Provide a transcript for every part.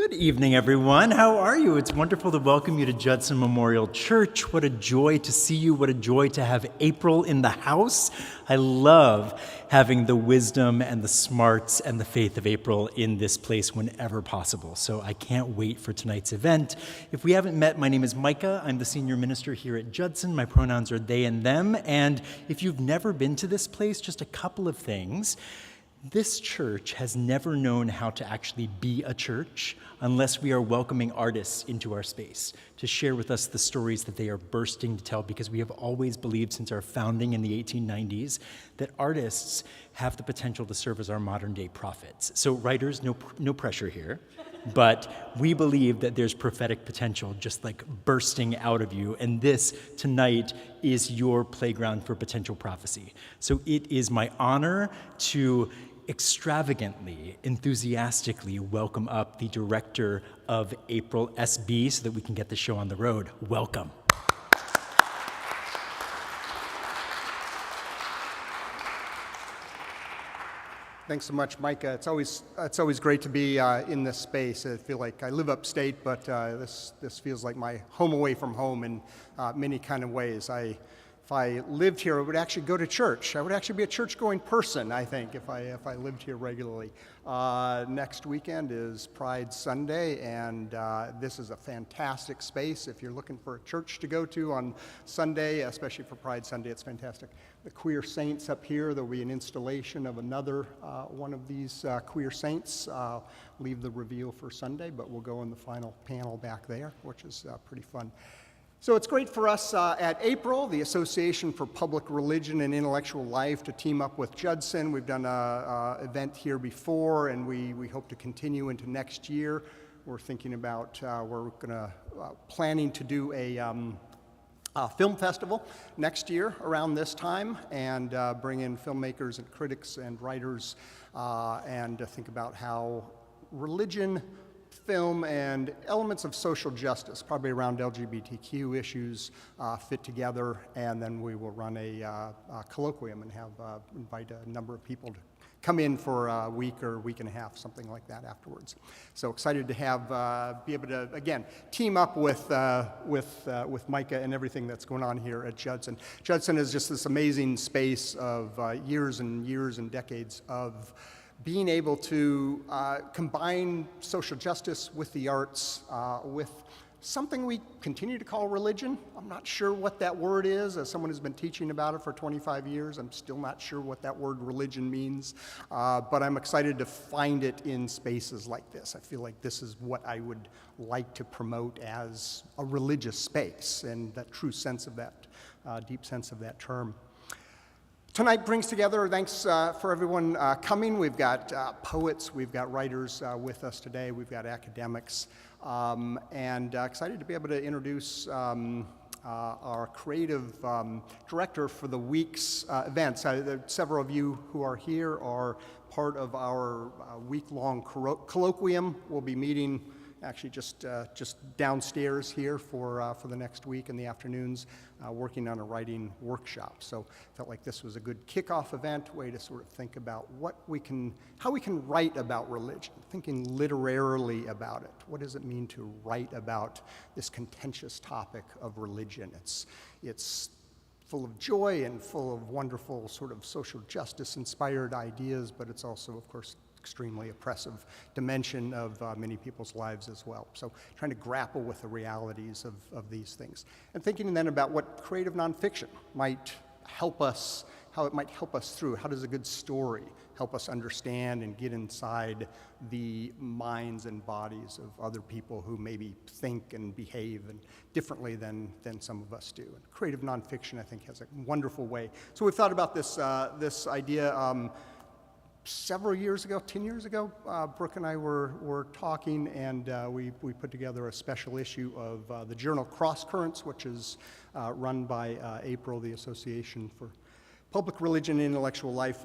Good evening, everyone. How are you? It's wonderful to welcome you to Judson Memorial Church. What a joy to see you. What a joy to have April in the house. I love having the wisdom and the smarts and the faith of April in this place whenever possible. So I can't wait for tonight's event. If we haven't met, my name is Micah. I'm the senior minister here at Judson. My pronouns are they and them. And if you've never been to this place, just a couple of things. This church has never known how to actually be a church unless we are welcoming artists into our space to share with us the stories that they are bursting to tell, because we have always believed since our founding in the 1890s that artists have the potential to serve as our modern day prophets. So writers, no pressure here, but we believe that there's prophetic potential just like bursting out of you, and this tonight is your playground for potential prophecy. So it is my honor to extravagantly, enthusiastically welcome up the director of April SB so that we can get the show on the road. Welcome. Thanks so much, Micah. It's always great to be in this space. I feel like I live upstate, but this feels like my home away from home in many kind of ways. If I lived here, I would actually go to church. I would actually be a church-going person, I think, if I lived here regularly. Next weekend is Pride Sunday, and this is a fantastic space. If you're looking for a church to go to on Sunday, especially for Pride Sunday, it's fantastic. The Queer Saints up here, there'll be an installation of another one of these queer saints. Leave the reveal for Sunday, but we'll go in the final panel back there, which is pretty fun. So it's great for us at April, the Association for Public Religion and Intellectual Life, to team up with Judson. We've done an event here before, and we hope to continue into next year. We're thinking about, planning to do a film festival next year around this time, and bring in filmmakers and critics and writers, and think about how religion, film, and elements of social justice, probably around LGBTQ issues, fit together. And then we will run a colloquium and invite a number of people to come in for a week or week and a half, something like that afterwards. So excited to be able to, again, team up with Micah and everything that's going on here at Judson. Judson is just this amazing space of years and years and decades of being able to combine social justice with the arts, with something we continue to call religion. I'm not sure what that word is. As someone who's been teaching about it for 25 years, I'm still not sure what that word religion means, but I'm excited to find it in spaces like this. I feel like this is what I would like to promote as a religious space, and that true sense of that, deep sense of that term. Tonight brings together, thanks for everyone coming. We've got poets, we've got writers with us today, we've got academics, and excited to be able to introduce our creative director for the week's events. Several of you who are here are part of our week-long colloquium. We'll be meeting actually just downstairs here for the next week in the afternoons, working on a writing workshop. So felt like this was a good kickoff event, way to sort of think about how we can write about religion, thinking literarily about it. What does it mean to write about this contentious topic of religion? It's full of joy and full of wonderful sort of social justice inspired ideas, but it's also, of course, extremely oppressive dimension of many people's lives as well. So trying to grapple with the realities of these things. And thinking then about what creative nonfiction might help us, how it might help us through. How does a good story help us understand and get inside the minds and bodies of other people who maybe think and behave differently than some of us do. And creative nonfiction, I think, has a wonderful way. So we've thought about this idea several years ago, 10 years ago. Brooke and I were talking, and we put together a special issue of the journal Cross Currents, which is run by April, the Association for Public Religion and Intellectual Life.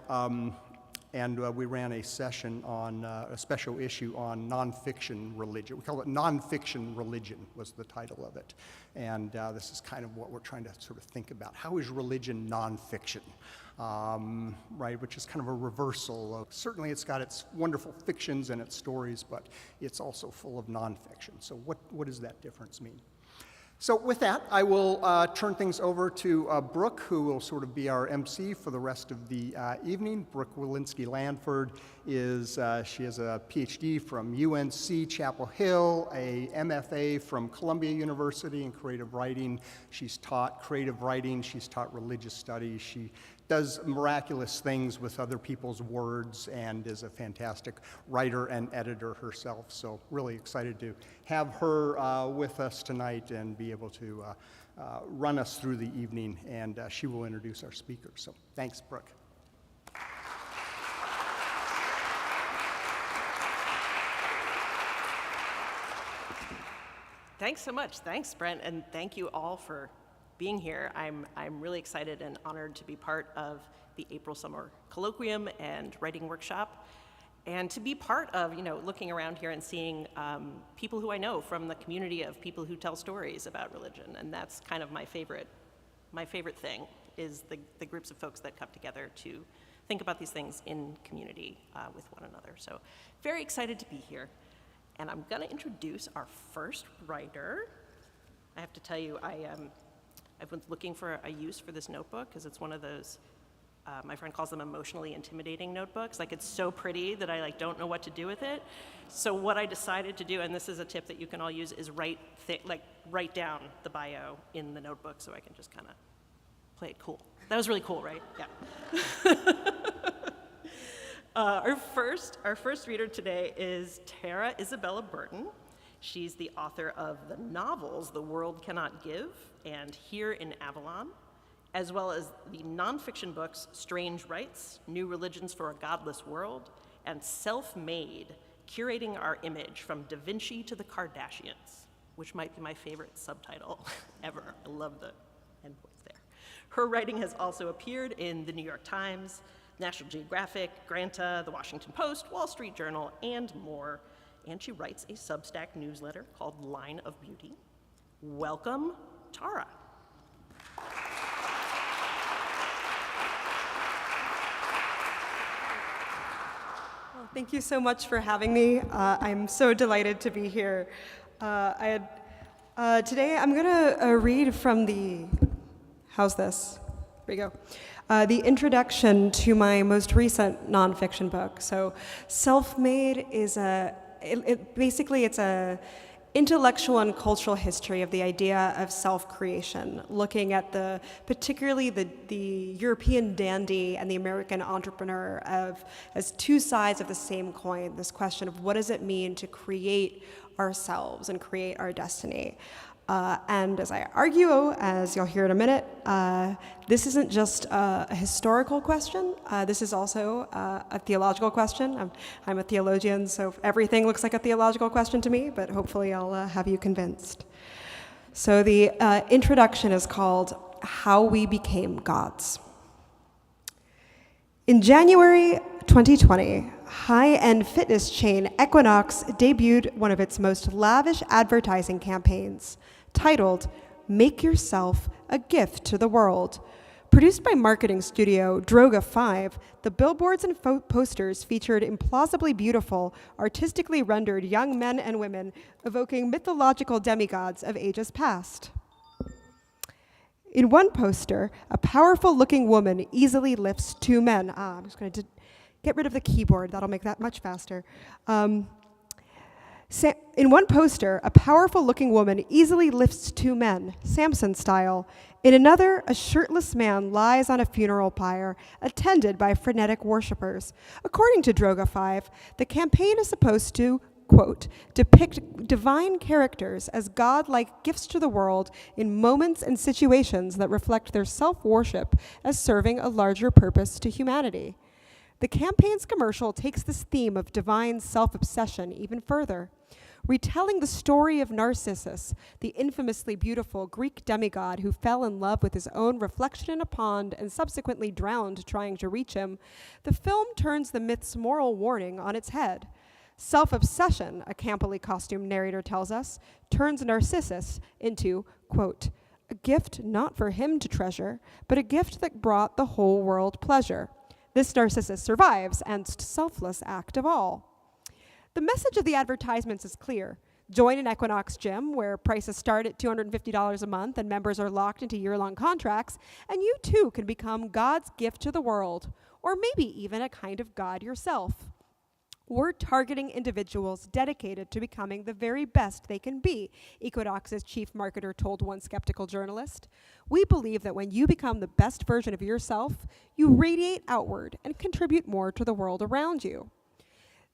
and we ran a session on a special issue on nonfiction religion. We call it Nonfiction Religion was the title of it. And this is kind of what we're trying to sort of think about. How is religion nonfiction? Right, which is kind of a reversal of, certainly it's got its wonderful fictions and its stories, but it's also full of nonfiction. So what does that difference mean? So with that, I will turn things over to Brooke, who will sort of be our MC for the rest of the evening. Brooke Walensky-Lanford she has a PhD from UNC Chapel Hill, a MFA from Columbia University in creative writing. She's taught creative writing, she's taught religious studies, she does miraculous things with other people's words and is a fantastic writer and editor herself. So really excited to have her with us tonight and be able to run us through the evening, and she will introduce our speakers. So thanks, Brooke. Thanks so much. Thanks, Brent, and thank you all for being here. I'm really excited and honored to be part of the April Summer Colloquium and Writing Workshop, and to be part of, looking around here and seeing people who I know from the community of people who tell stories about religion, and that's kind of my favorite thing, is the groups of folks that come together to think about these things in community with one another. So very excited to be here, and I'm gonna introduce our first writer. I have to tell you, I've been looking for a use for this notebook because it's one of those, my friend calls them emotionally intimidating notebooks. Like, it's so pretty that I don't know what to do with it. So what I decided to do, and this is a tip that you can all use, is write down the bio in the notebook so I can just kind of play it cool. That was really cool, right? Yeah. Our first reader today is Tara Isabella Burton. She's the author of the novels The World Cannot Give and Here in Avalon, as well as the nonfiction books Strange Rites, New Religions for a Godless World, and Self-Made, Curating Our Image from Da Vinci to the Kardashians, which might be my favorite subtitle ever. I love the endpoints there. Her writing has also appeared in the New York Times, National Geographic, Granta, the Washington Post, Wall Street Journal, and more. And she writes a Substack newsletter called Line of Beauty. Welcome, Tara. Well, thank you so much for having me. I'm so delighted to be here. Today I'm gonna read from how's this? Here we go. The introduction to my most recent nonfiction book. So, Self-Made is basically it's a intellectual and cultural history of the idea of self-creation, looking at particularly the European dandy and the American entrepreneur as two sides of the same coin, this question of what does it mean to create ourselves and create our destiny. And as I argue, as you'll hear in a minute, this isn't just a historical question. This is also a theological question. I'm a theologian, so everything looks like a theological question to me, but hopefully I'll have you convinced. So the introduction is called How We Became Gods. In January 2020, high-end fitness chain Equinox debuted one of its most lavish advertising campaigns, titled Make Yourself a Gift to the World. Produced by marketing studio Droga 5, the billboards and posters featured implausibly beautiful, artistically rendered young men and women evoking mythological demigods of ages past. In one poster, a powerful-looking woman easily lifts two men. I'm just going to get rid of the keyboard. That'll make that much faster. In one poster, a powerful-looking woman easily lifts two men, Samson style. In another, a shirtless man lies on a funeral pyre, attended by frenetic worshippers. According to Droga 5, the campaign is supposed to, quote, depict divine characters as God-like gifts to the world in moments and situations that reflect their self-worship as serving a larger purpose to humanity. The campaign's commercial takes this theme of divine self-obsession even further. retelling the story of Narcissus, the infamously beautiful Greek demigod who fell in love with his own reflection in a pond and subsequently drowned trying to reach him. The film turns the myth's moral warning on its head. Self-obsession, a campily costumed narrator tells us, turns Narcissus into, quote, a gift not for him to treasure, but a gift that brought the whole world pleasure. This Narcissus survives, and selfless act of all. The message of the advertisements is clear. Join an Equinox gym where prices start at $250 a month and members are locked into year-long contracts, and you too can become God's gift to the world, or maybe even a kind of God yourself. We're targeting individuals dedicated to becoming the very best they can be, Equinox's chief marketer told one skeptical journalist. We believe that when you become the best version of yourself, you radiate outward and contribute more to the world around you.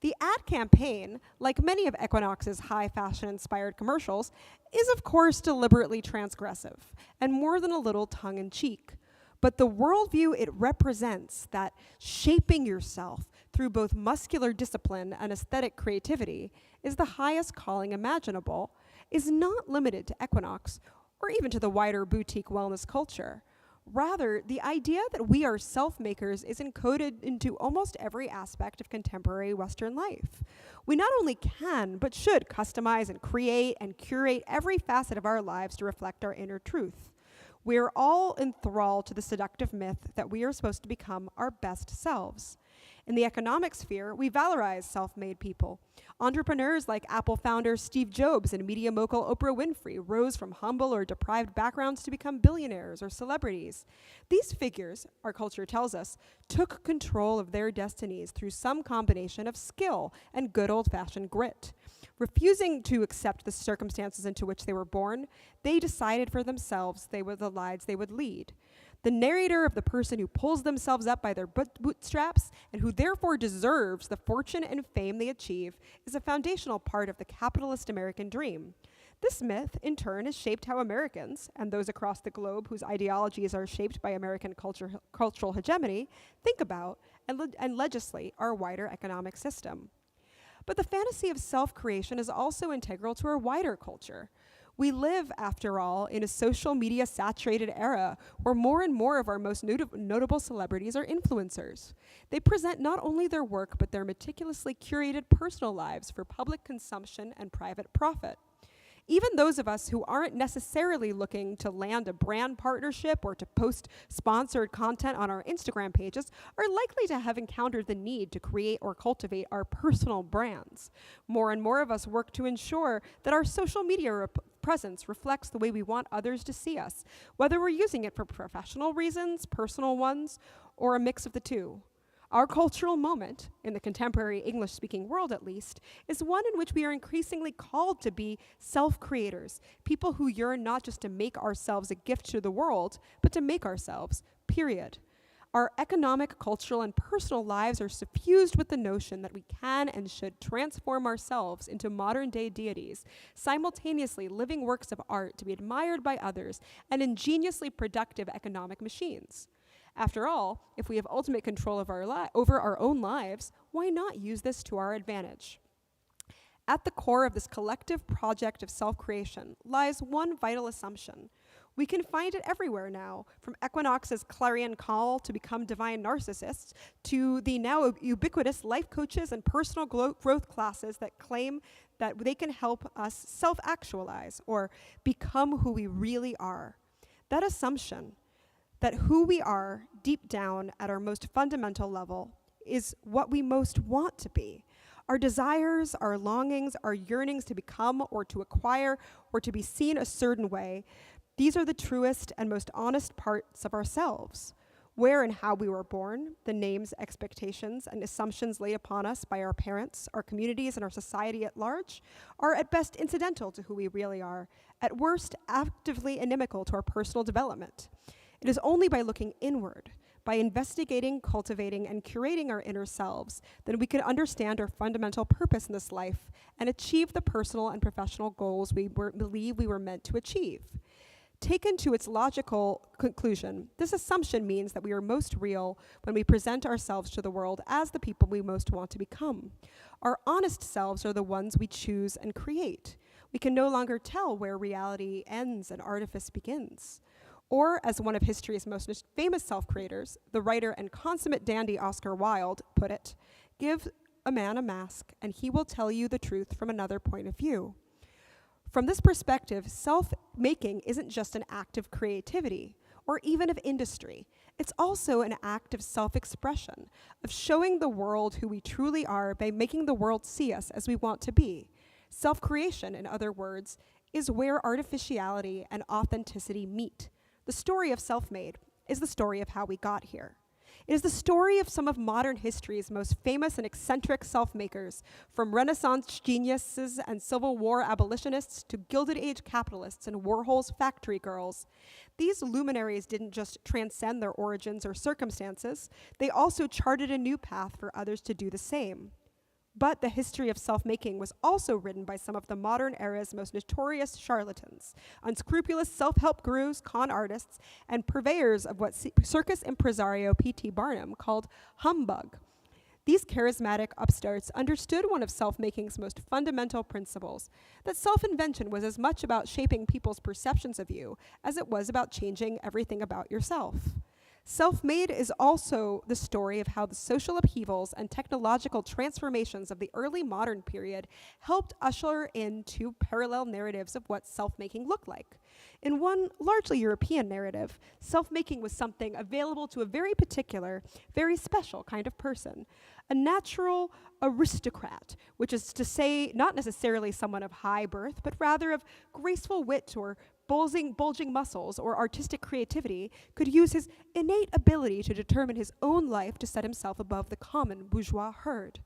The ad campaign, like many of Equinox's high fashion-inspired commercials, is of course deliberately transgressive and more than a little tongue-in-cheek. But the worldview it represents, that shaping yourself through both muscular discipline and aesthetic creativity is the highest calling imaginable, is not limited to Equinox or even to the wider boutique wellness culture. Rather, the idea that we are self-makers is encoded into almost every aspect of contemporary Western life. We not only can, but should customize and create and curate every facet of our lives to reflect our inner truth. We are all enthralled to the seductive myth that we are supposed to become our best selves. In the economic sphere, we valorize self-made people. Entrepreneurs like Apple founder Steve Jobs and media mogul Oprah Winfrey rose from humble or deprived backgrounds to become billionaires or celebrities. These figures, our culture tells us, took control of their destinies through some combination of skill and good old-fashioned grit. Refusing to accept the circumstances into which they were born, they decided for themselves the lives they would lead. The narrator of the person who pulls themselves up by their bootstraps and who therefore deserves the fortune and fame they achieve is a foundational part of the capitalist American dream. This myth, in turn, has shaped how Americans, and those across the globe whose ideologies are shaped by American cultural hegemony, think about and legislate our wider economic system. But the fantasy of self-creation is also integral to our wider culture. We live, after all, in a social media-saturated era where more and more of our most notable celebrities are influencers. They present not only their work, but their meticulously curated personal lives for public consumption and private profit. Even those of us who aren't necessarily looking to land a brand partnership or to post sponsored content on our Instagram pages are likely to have encountered the need to create or cultivate our personal brands. More and more of us work to ensure that our social media presence reflects the way we want others to see us, whether we're using it for professional reasons, personal ones, or a mix of the two. Our cultural moment, in the contemporary English-speaking world at least, is one in which we are increasingly called to be self-creators, people who yearn not just to make ourselves a gift to the world, but to make ourselves, period. Our economic, cultural, and personal lives are suffused with the notion that we can and should transform ourselves into modern-day deities, simultaneously living works of art to be admired by others and ingeniously productive economic machines. After all, if we have ultimate control of over our own lives, why not use this to our advantage? At the core of this collective project of self-creation lies one vital assumption. We can find it everywhere now, from Equinox's clarion call to become divine narcissists, to the now ubiquitous life coaches and personal growth classes that claim that they can help us self-actualize or become who we really are. That assumption, that who we are deep down at our most fundamental level is what we most want to be. Our desires, our longings, our yearnings to become or to acquire or to be seen a certain way, these are the truest and most honest parts of ourselves. Where and how we were born, the names, expectations, and assumptions laid upon us by our parents, our communities, and our society at large are at best incidental to who we really are, at worst actively inimical to our personal development. It is only by looking inward, by investigating, cultivating, and curating our inner selves, that we can understand our fundamental purpose in this life and achieve the personal and professional goals we believe we were meant to achieve. Taken to its logical conclusion, this assumption means that we are most real when we present ourselves to the world as the people we most want to become. Our honest selves are the ones we choose and create. We can no longer tell where reality ends and artifice begins. Or, as one of history's most famous self-creators, the writer and consummate dandy Oscar Wilde put it, give a man a mask and he will tell you the truth from another point of view. From this perspective, self-making isn't just an act of creativity or even of industry. It's also an act of self-expression, of showing the world who we truly are by making the world see us as we want to be. Self-creation, in other words, is where artificiality and authenticity meet. The story of self-made is the story of how we got here. It is the story of some of modern history's most famous and eccentric self-makers, from Renaissance geniuses and Civil War abolitionists to Gilded Age capitalists and Warhol's factory girls. These luminaries didn't just transcend their origins or circumstances, they also charted a new path for others to do the same. But the history of self-making was also written by some of the modern era's most notorious charlatans, unscrupulous self-help gurus, con artists, and purveyors of what circus impresario P.T. Barnum called humbug. These charismatic upstarts understood one of self-making's most fundamental principles, that self-invention was as much about shaping people's perceptions of you as it was about changing everything about yourself. Self-made is also the story of how the social upheavals and technological transformations of the early modern period helped usher in two parallel narratives of what self-making looked like. In one largely European narrative, self-making was something available to a very particular, very special kind of person, a natural aristocrat, which is to say not necessarily someone of high birth, but rather of graceful wit or bulging muscles or artistic creativity, could use his innate ability to determine his own life to set himself above the common bourgeois herd.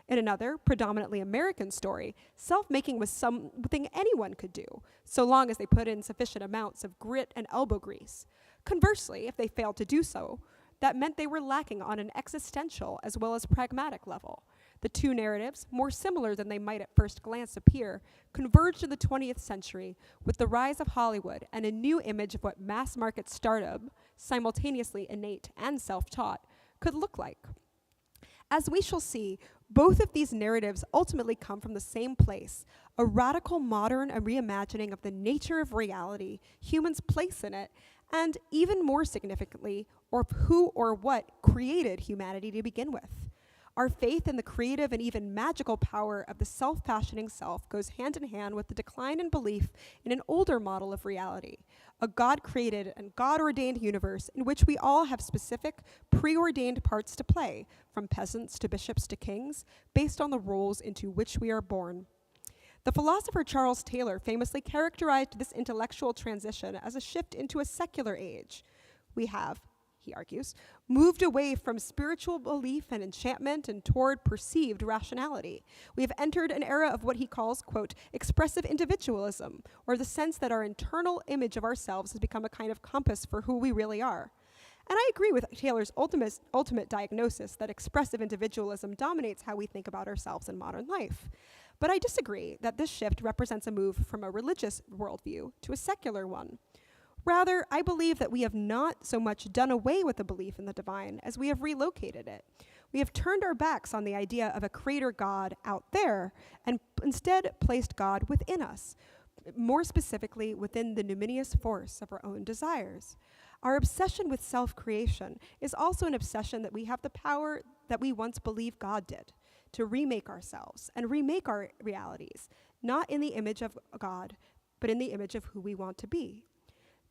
In another, predominantly American story, self-making was something anyone could do, so long as they put in sufficient amounts of grit and elbow grease. Conversely, if they failed to do so, that meant they were lacking on an existential as well as pragmatic level. The two narratives, more similar than they might at first glance appear, converged in the 20th century with the rise of Hollywood and a new image of what mass market startup, simultaneously innate and self-taught, could look like. As we shall see, both of these narratives ultimately come from the same place, a radical modern reimagining of the nature of reality, humans' place in it, and even more significantly, of who or what created humanity to begin with. Our faith in the creative and even magical power of the self-fashioning self goes hand in hand with the decline in belief in an older model of reality, a God-created and God-ordained universe in which we all have specific, preordained parts to play, from peasants to bishops to kings, based on the roles into which we are born. The philosopher Charles Taylor famously characterized this intellectual transition as a shift into a secular age. We have, he argues, moved away from spiritual belief and enchantment and toward perceived rationality. We have entered an era of what he calls, quote, expressive individualism, or the sense that our internal image of ourselves has become a kind of compass for who we really are. And I agree with Taylor's ultimate diagnosis that expressive individualism dominates how we think about ourselves in modern life. But I disagree that this shift represents a move from a religious worldview to a secular one. Rather, I believe that we have not so much done away with the belief in the divine as we have relocated it. We have turned our backs on the idea of a creator God out there and instead placed God within us, more specifically within the numinous force of our own desires. Our obsession with self-creation is also an obsession that we have the power that we once believed God did, to remake ourselves and remake our realities, not in the image of God, but in the image of who we want to be.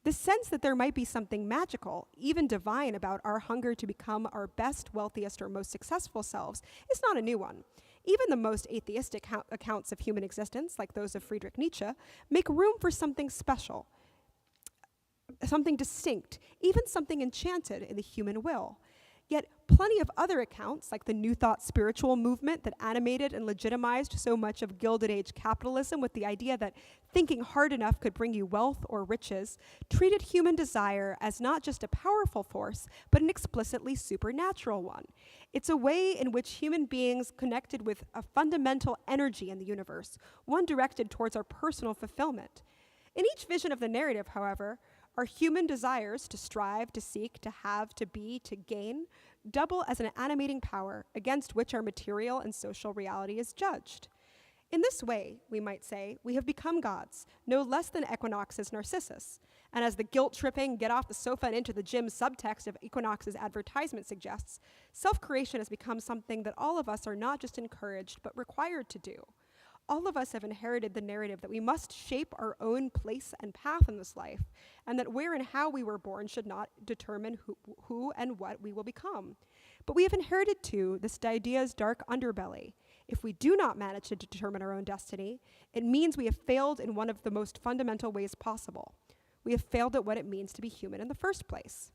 The sense that there might be something magical, even divine, about our hunger to become our best, wealthiest, or most successful selves is not a new one. Even the most atheistic accounts of human existence, like those of Friedrich Nietzsche, make room for something special, something distinct, even something enchanted in the human will. Yet plenty of other accounts, like the New Thought spiritual movement that animated and legitimized so much of Gilded Age capitalism with the idea that thinking hard enough could bring you wealth or riches, treated human desire as not just a powerful force, but an explicitly supernatural one. It's a way in which human beings connected with a fundamental energy in the universe, one directed towards our personal fulfillment. In each vision of the narrative, however, our human desires to strive, to seek, to have, to be, to gain, double as an animating power against which our material and social reality is judged. In this way, we might say, we have become gods, no less than Equinox's Narcissus. And as the guilt-tripping, get off the sofa and into the gym subtext of Equinox's advertisement suggests, self-creation has become something that all of us are not just encouraged, but required to do. All of us have inherited the narrative that we must shape our own place and path in this life, and that where and how we were born should not determine who and what we will become. But we have inherited, too, this idea's dark underbelly. If we do not manage to determine our own destiny, it means we have failed in one of the most fundamental ways possible. We have failed at what it means to be human in the first place.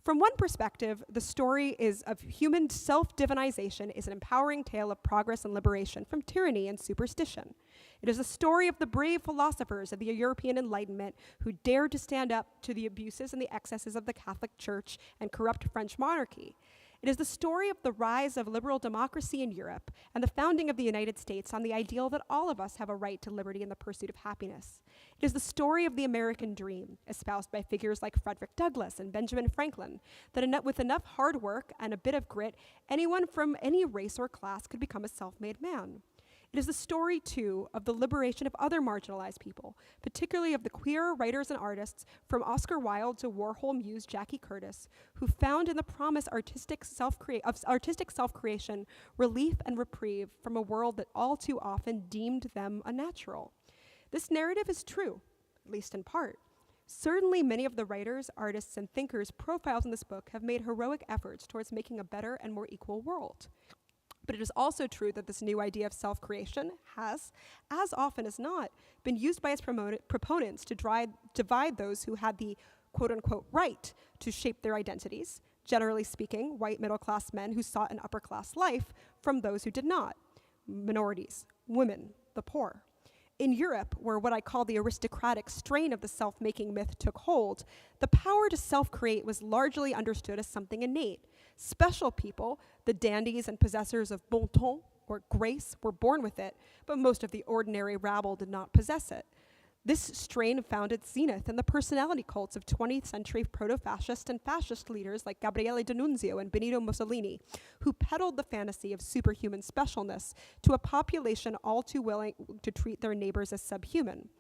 From one perspective, the story of human self-divinization is an empowering tale of progress and liberation from tyranny and superstition. It is a story of the brave philosophers of the European Enlightenment who dared to stand up to the abuses and the excesses of the Catholic Church and corrupt French monarchy. It is the story of the rise of liberal democracy in Europe and the founding of the United States on the ideal that all of us have a right to liberty and the pursuit of happiness. It is the story of the American dream, espoused by figures like Frederick Douglass and Benjamin Franklin, that with enough hard work and a bit of grit, anyone from any race or class could become a self-made man. It is the story, too, of the liberation of other marginalized people, particularly of the queer writers and artists, from Oscar Wilde to Warhol muse Jackie Curtis, who found in the promise of artistic self-creation relief and reprieve from a world that all too often deemed them unnatural. This narrative is true, at least in part. Certainly, many of the writers, artists, and thinkers profiled in this book have made heroic efforts towards making a better and more equal world. But it is also true that this new idea of self-creation has, as often as not, been used by its proponents to divide those who had the quote-unquote right to shape their identities, generally speaking, white middle-class men who sought an upper-class life, from those who did not, minorities, women, the poor. In Europe, where what I call the aristocratic strain of the self-making myth took hold, the power to self-create was largely understood as something innate. Special people, the dandies and possessors of bon ton, or grace, were born with it, but most of the ordinary rabble did not possess it. This strain found its zenith in the personality cults of 20th century proto-fascist and fascist leaders like Gabriele D'Annunzio and Benito Mussolini, who peddled the fantasy of superhuman specialness to a population all too willing to treat their neighbors as subhuman.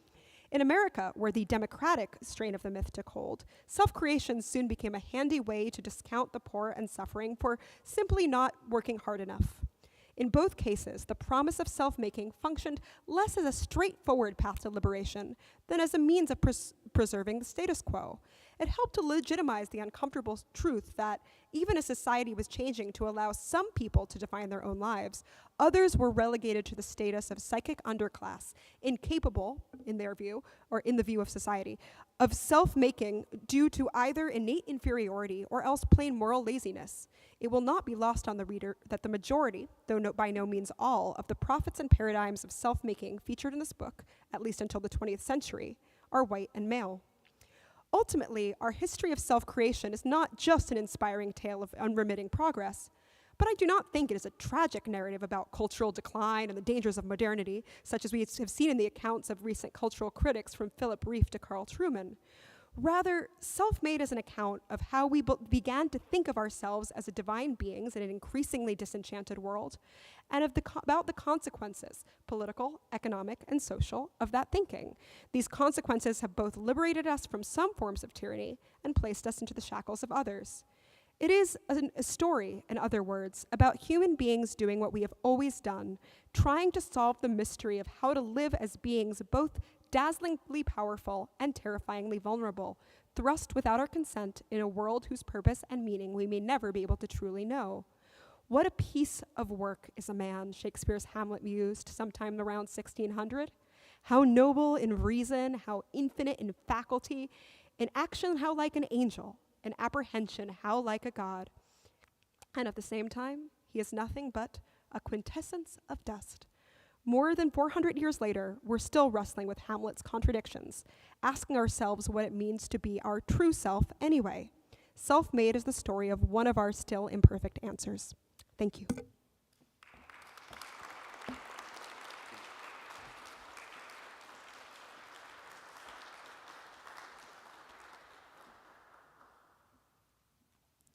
In America, where the democratic strain of the myth took hold, self-creation soon became a handy way to discount the poor and suffering for simply not working hard enough. In both cases, the promise of self-making functioned less as a straightforward path to liberation than as a means of preserving the status quo. It helped to legitimize the uncomfortable truth that even as society was changing to allow some people to define their own lives, others were relegated to the status of psychic underclass, incapable, in their view, or in the view of society, of self-making due to either innate inferiority or else plain moral laziness. It will not be lost on the reader that the majority, though by no means all, of the prophets and paradigms of self-making featured in this book, at least until the 20th century, are white and male. Ultimately, our history of self-creation is not just an inspiring tale of unremitting progress, but I do not think it is a tragic narrative about cultural decline and the dangers of modernity, such as we have seen in the accounts of recent cultural critics from Philip Rieff to Carl Trueman. Rather, Self-Made is an account of how we began to think of ourselves as divine beings in an increasingly disenchanted world, and about the consequences, political, economic, and social, of that thinking. These consequences have both liberated us from some forms of tyranny and placed us into the shackles of others. It is a story, in other words, about human beings doing what we have always done, trying to solve the mystery of how to live as beings both dazzlingly powerful and terrifyingly vulnerable, thrust without our consent in a world whose purpose and meaning we may never be able to truly know. What a piece of work is a man, Shakespeare's Hamlet mused sometime around 1600. How noble in reason, how infinite in faculty, in action how like an angel, in apprehension how like a god. And at the same time, he is nothing but a quintessence of dust. More than 400 years later, we're still wrestling with Hamlet's contradictions, asking ourselves what it means to be our true self anyway. Self-Made is the story of one of our still imperfect answers. Thank you.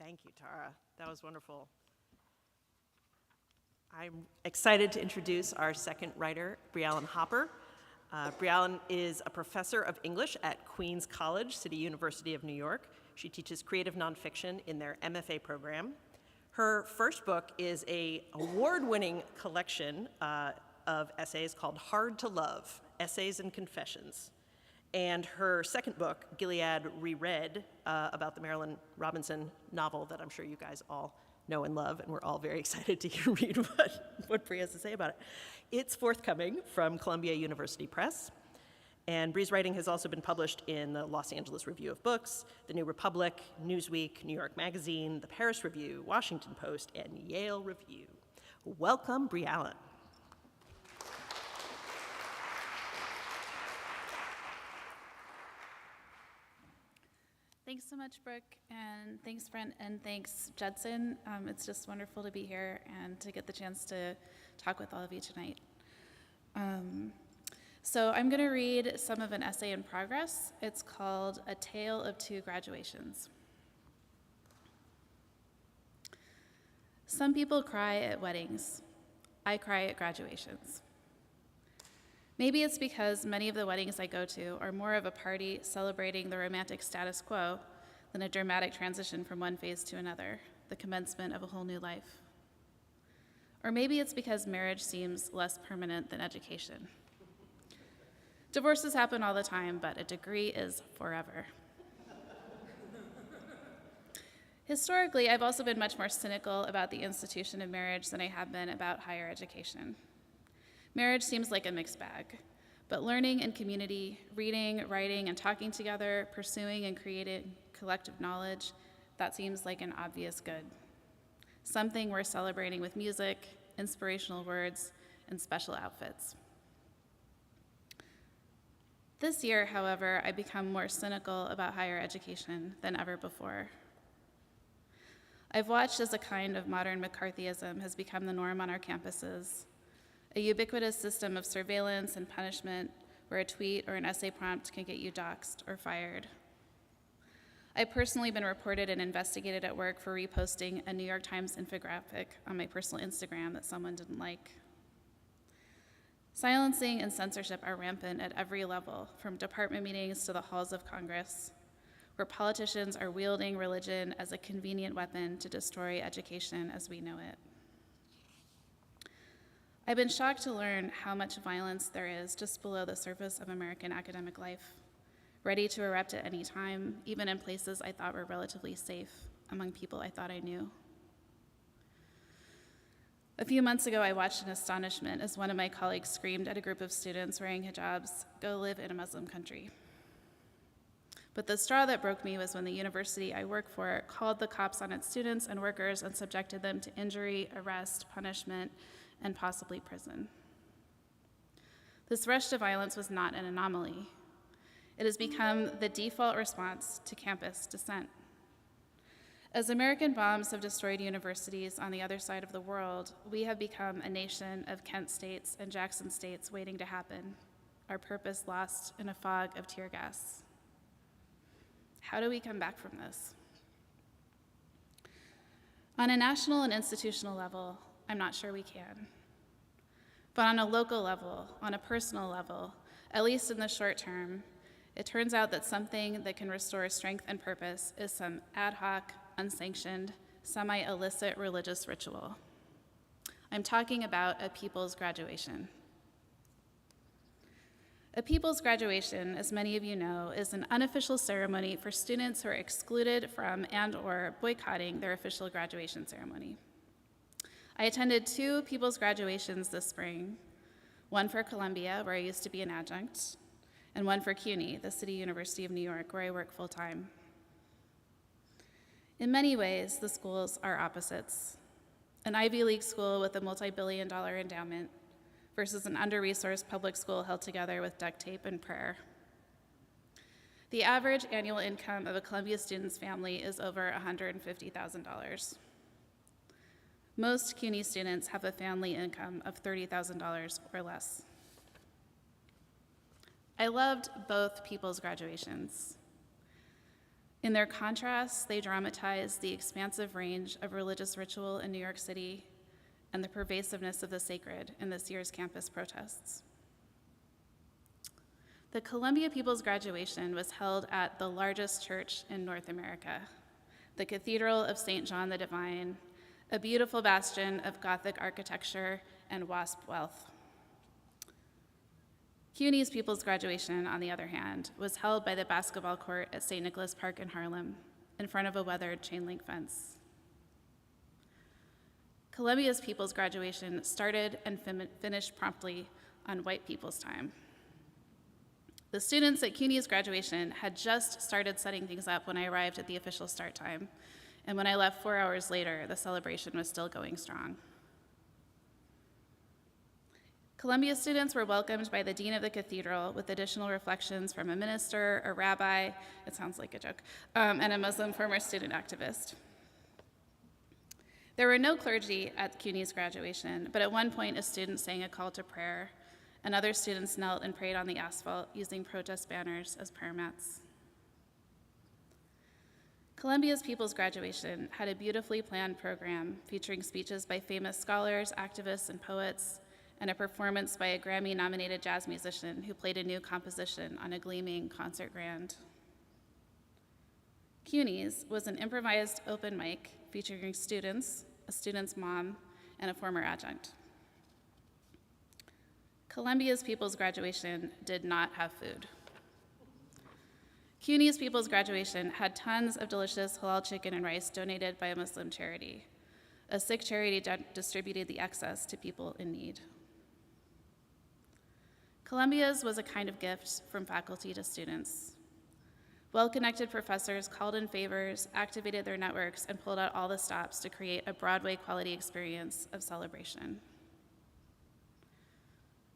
Thank you, Tara. That was wonderful. I'm excited to introduce our second writer, Briellen Hopper. Briellen is a professor of English at Queens College, City University of New York. She teaches creative nonfiction in their MFA program. Her first book is an award-winning collection of essays called Hard to Love, Essays and Confessions. And her second book, Gilead Reread, about the Marilynne Robinson novel that I'm sure you guys all know and love, and we're all very excited to read what Bri has to say about it. It's forthcoming from Columbia University Press, and Bri's writing has also been published in the Los Angeles Review of Books, the New Republic, Newsweek, New York Magazine, the Paris Review, Washington Post, and Yale Review. Welcome, Briellen. Thanks so much, Brooke, and thanks, Brent, and thanks, Judson. It's just wonderful to be here and to get the chance to talk with all of you tonight. So I'm going to read some of an essay in progress. It's called A Tale of Two Graduations. Some people cry at weddings. I cry at graduations. Maybe it's because many of the weddings I go to are more of a party celebrating the romantic status quo than a dramatic transition from one phase to another, the commencement of a whole new life. Or maybe it's because marriage seems less permanent than education. Divorces happen all the time, but a degree is forever. Historically, I've also been much more cynical about the institution of marriage than I have been about higher education. Marriage seems like a mixed bag, but learning in community, reading, writing, and talking together, pursuing and creating collective knowledge, that seems like an obvious good. Something worth celebrating with music, inspirational words, and special outfits. This year, however, I've become more cynical about higher education than ever before. I've watched as a kind of modern McCarthyism has become the norm on our campuses, a ubiquitous system of surveillance and punishment where a tweet or an essay prompt can get you doxxed or fired. I've personally been reported and investigated at work for reposting a New York Times infographic on my personal Instagram that someone didn't like. Silencing and censorship are rampant at every level, from department meetings to the halls of Congress, where politicians are wielding religion as a convenient weapon to destroy education as we know it. I've been shocked to learn how much violence there is just below the surface of American academic life, ready to erupt at any time, even in places I thought were relatively safe, among people I thought I knew. A few months ago, I watched in astonishment as one of my colleagues screamed at a group of students wearing hijabs, "Go live in a Muslim country." But the straw that broke me was when the university I work for called the cops on its students and workers and subjected them to injury, arrest, punishment, and possibly prison. This rush to violence was not an anomaly. It has become the default response to campus dissent. As American bombs have destroyed universities on the other side of the world, we have become a nation of Kent states and Jackson states waiting to happen, our purpose lost in a fog of tear gas. How do we come back from this? On a national and institutional level, I'm not sure we can. But on a local level, on a personal level, at least in the short term, it turns out that something that can restore strength and purpose is some ad hoc, unsanctioned, semi-illicit religious ritual. I'm talking about a people's graduation. A people's graduation, as many of you know, is an unofficial ceremony for students who are excluded from and/or boycotting their official graduation ceremony. I attended 2 people's graduations this spring, one for Columbia, where I used to be an adjunct, and one for CUNY, the City University of New York, where I work full-time. In many ways, the schools are opposites. An Ivy League school with a multi-billion-dollar endowment versus an under-resourced public school held together with duct tape and prayer. The average annual income of a Columbia student's family is over $150,000. Most CUNY students have a family income of $30,000 or less. I loved both people's graduations. In their contrasts, they dramatize the expansive range of religious ritual in New York City and the pervasiveness of the sacred in this year's campus protests. The Columbia People's graduation was held at the largest church in North America, the Cathedral of St. John the Divine, a beautiful bastion of Gothic architecture and WASP wealth. CUNY's People's graduation, on the other hand, was held by the basketball court at St. Nicholas Park in Harlem, in front of a weathered chain-link fence. Columbia's People's graduation started and finished promptly on white people's time. The students at CUNY's graduation had just started setting things up when I arrived at the official start time, and when I left 4 hours later, the celebration was still going strong. Columbia students were welcomed by the dean of the cathedral with additional reflections from a minister, a rabbi, it sounds like a joke, and a Muslim former student activist. There were no clergy at CUNY's graduation, but at one point a student sang a call to prayer, and other students knelt and prayed on the asphalt using protest banners as prayer mats. Columbia's People's graduation had a beautifully planned program featuring speeches by famous scholars, activists, and poets, and a performance by a Grammy-nominated jazz musician who played a new composition on a gleaming concert grand. CUNY's was an improvised open mic featuring students, a student's mom, and a former adjunct. Columbia's People's graduation did not have food. CUNY's People's graduation had tons of delicious halal chicken and rice donated by a Muslim charity. A Sikh charity distributed the excess to people in need. Columbia's was a kind of gift from faculty to students. Well-connected professors called in favors, activated their networks, and pulled out all the stops to create a Broadway-quality experience of celebration.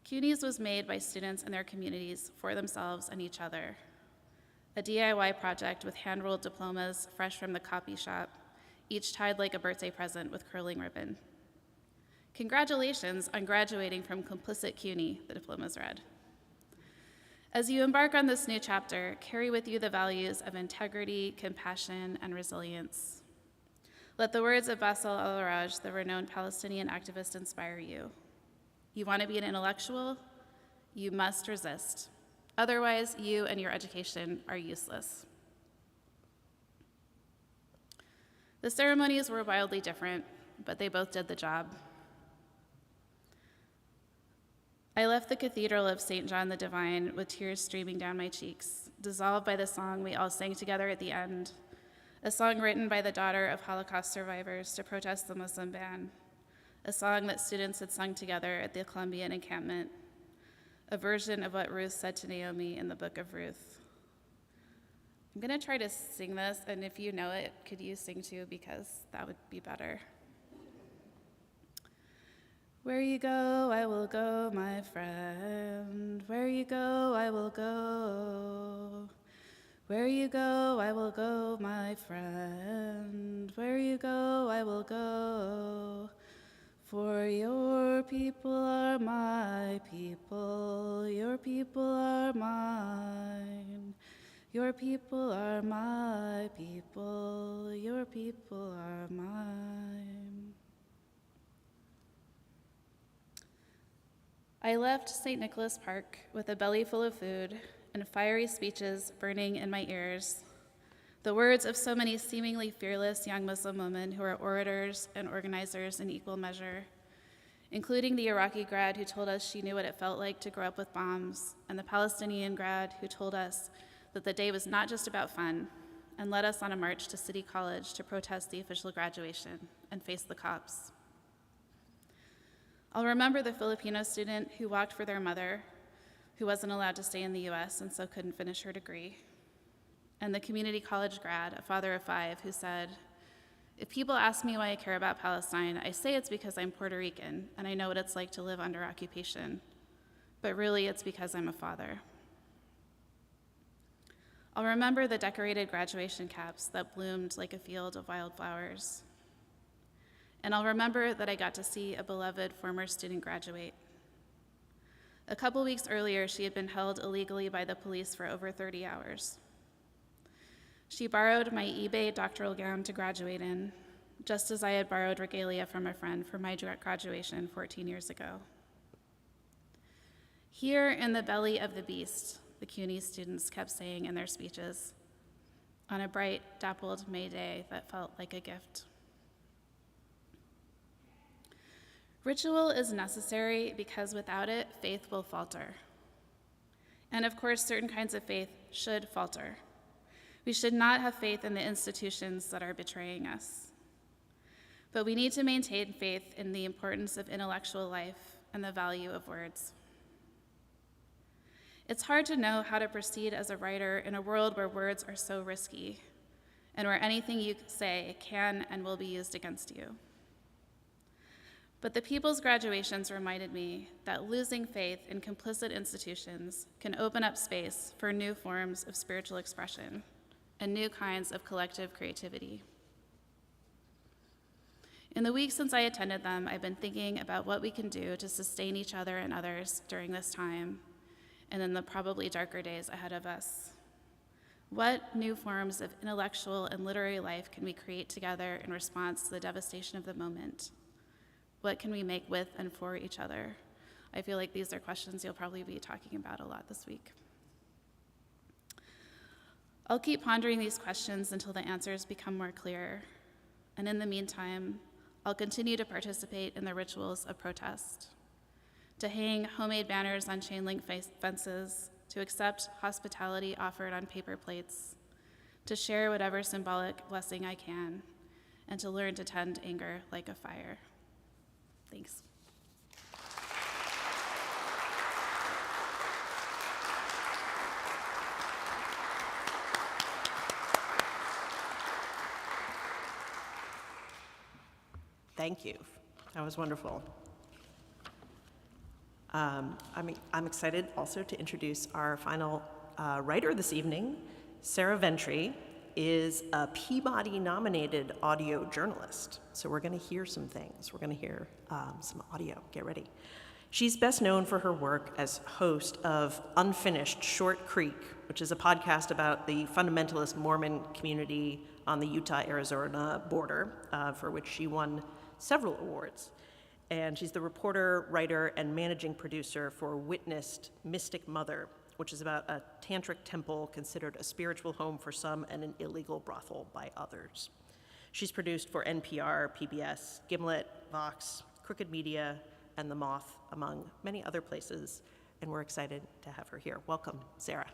CUNY's was made by students and their communities for themselves and each other. A DIY project with hand-rolled diplomas fresh from the copy shop, each tied like a birthday present with curling ribbon. Congratulations on graduating from complicit CUNY, the diplomas read. As you embark on this new chapter, carry with you the values of integrity, compassion, and resilience. Let the words of Bassel al-Araj, the renowned Palestinian activist, inspire you. You want to be an intellectual? You must resist. Otherwise, you and your education are useless. The ceremonies were wildly different, but they both did the job. I left the Cathedral of St. John the Divine with tears streaming down my cheeks, dissolved by the song we all sang together at the end, a song written by the daughter of Holocaust survivors to protest the Muslim ban, a song that students had sung together at the Columbian encampment, a version of what Ruth said to Naomi in the book of Ruth. I'm gonna try to sing this, and if you know it, could you sing too, because that would be better. Where you go, I will go, my friend. Where you go, I will go. Where you go, I will go, my friend. Where you go, I will go. For your people are my people. Your people are mine. Your people are my people. Your people are mine. I left St. Nicholas Park with a belly full of food and fiery speeches burning in my ears, the words of so many seemingly fearless young Muslim women who are orators and organizers in equal measure, including the Iraqi grad who told us she knew what it felt like to grow up with bombs, and the Palestinian grad who told us that the day was not just about fun, and led us on a march to City College to protest the official graduation and face the cops. I'll remember the Filipino student who walked for their mother, who wasn't allowed to stay in the US and so couldn't finish her degree, and the community college grad, a father of 5, who said, "If people ask me why I care about Palestine, I say it's because I'm Puerto Rican and I know what it's like to live under occupation, but really it's because I'm a father." I'll remember the decorated graduation caps that bloomed like a field of wildflowers. And I'll remember that I got to see a beloved former student graduate. A couple weeks earlier, she had been held illegally by the police for over 30 hours. She borrowed my eBay doctoral gown to graduate in, just as I had borrowed regalia from a friend for my graduation 14 years ago. Here in the belly of the beast, the CUNY students kept saying in their speeches, on a bright, dappled May day that felt like a gift. Ritual is necessary because without it, faith will falter. And of course, certain kinds of faith should falter. We should not have faith in the institutions that are betraying us. But we need to maintain faith in the importance of intellectual life and the value of words. It's hard to know how to proceed as a writer in a world where words are so risky and where anything you say can and will be used against you. But the people's graduations reminded me that losing faith in complicit institutions can open up space for new forms of spiritual expression and new kinds of collective creativity. In the weeks since I attended them, I've been thinking about what we can do to sustain each other and others during this time and in the probably darker days ahead of us. What new forms of intellectual and literary life can we create together in response to the devastation of the moment? What can we make with and for each other? I feel like these are questions you'll probably be talking about a lot this week. I'll keep pondering these questions until the answers become more clear. And in the meantime, I'll continue to participate in the rituals of protest, to hang homemade banners on chain link fences, to accept hospitality offered on paper plates, to share whatever symbolic blessing I can, and to learn to tend anger like a fire. Thanks. Thank you. That was wonderful. I'm excited also to introduce our final writer this evening. Sarah Ventry is a Peabody-nominated audio journalist. So we're going to hear some things. We're going to hear some audio. Get ready. She's best known for her work as host of Unfinished Short Creek, which is a podcast about the fundamentalist Mormon community on the Utah-Arizona border, for which she won several awards. And she's the reporter, writer, and managing producer for Witnessed Mystic Mother, which is about a tantric temple considered a spiritual home for some and an illegal brothel by others. She's produced for NPR, PBS, Gimlet, Vox, Crooked Media, and The Moth, among many other places, and we're excited to have her here. Welcome, Sarah.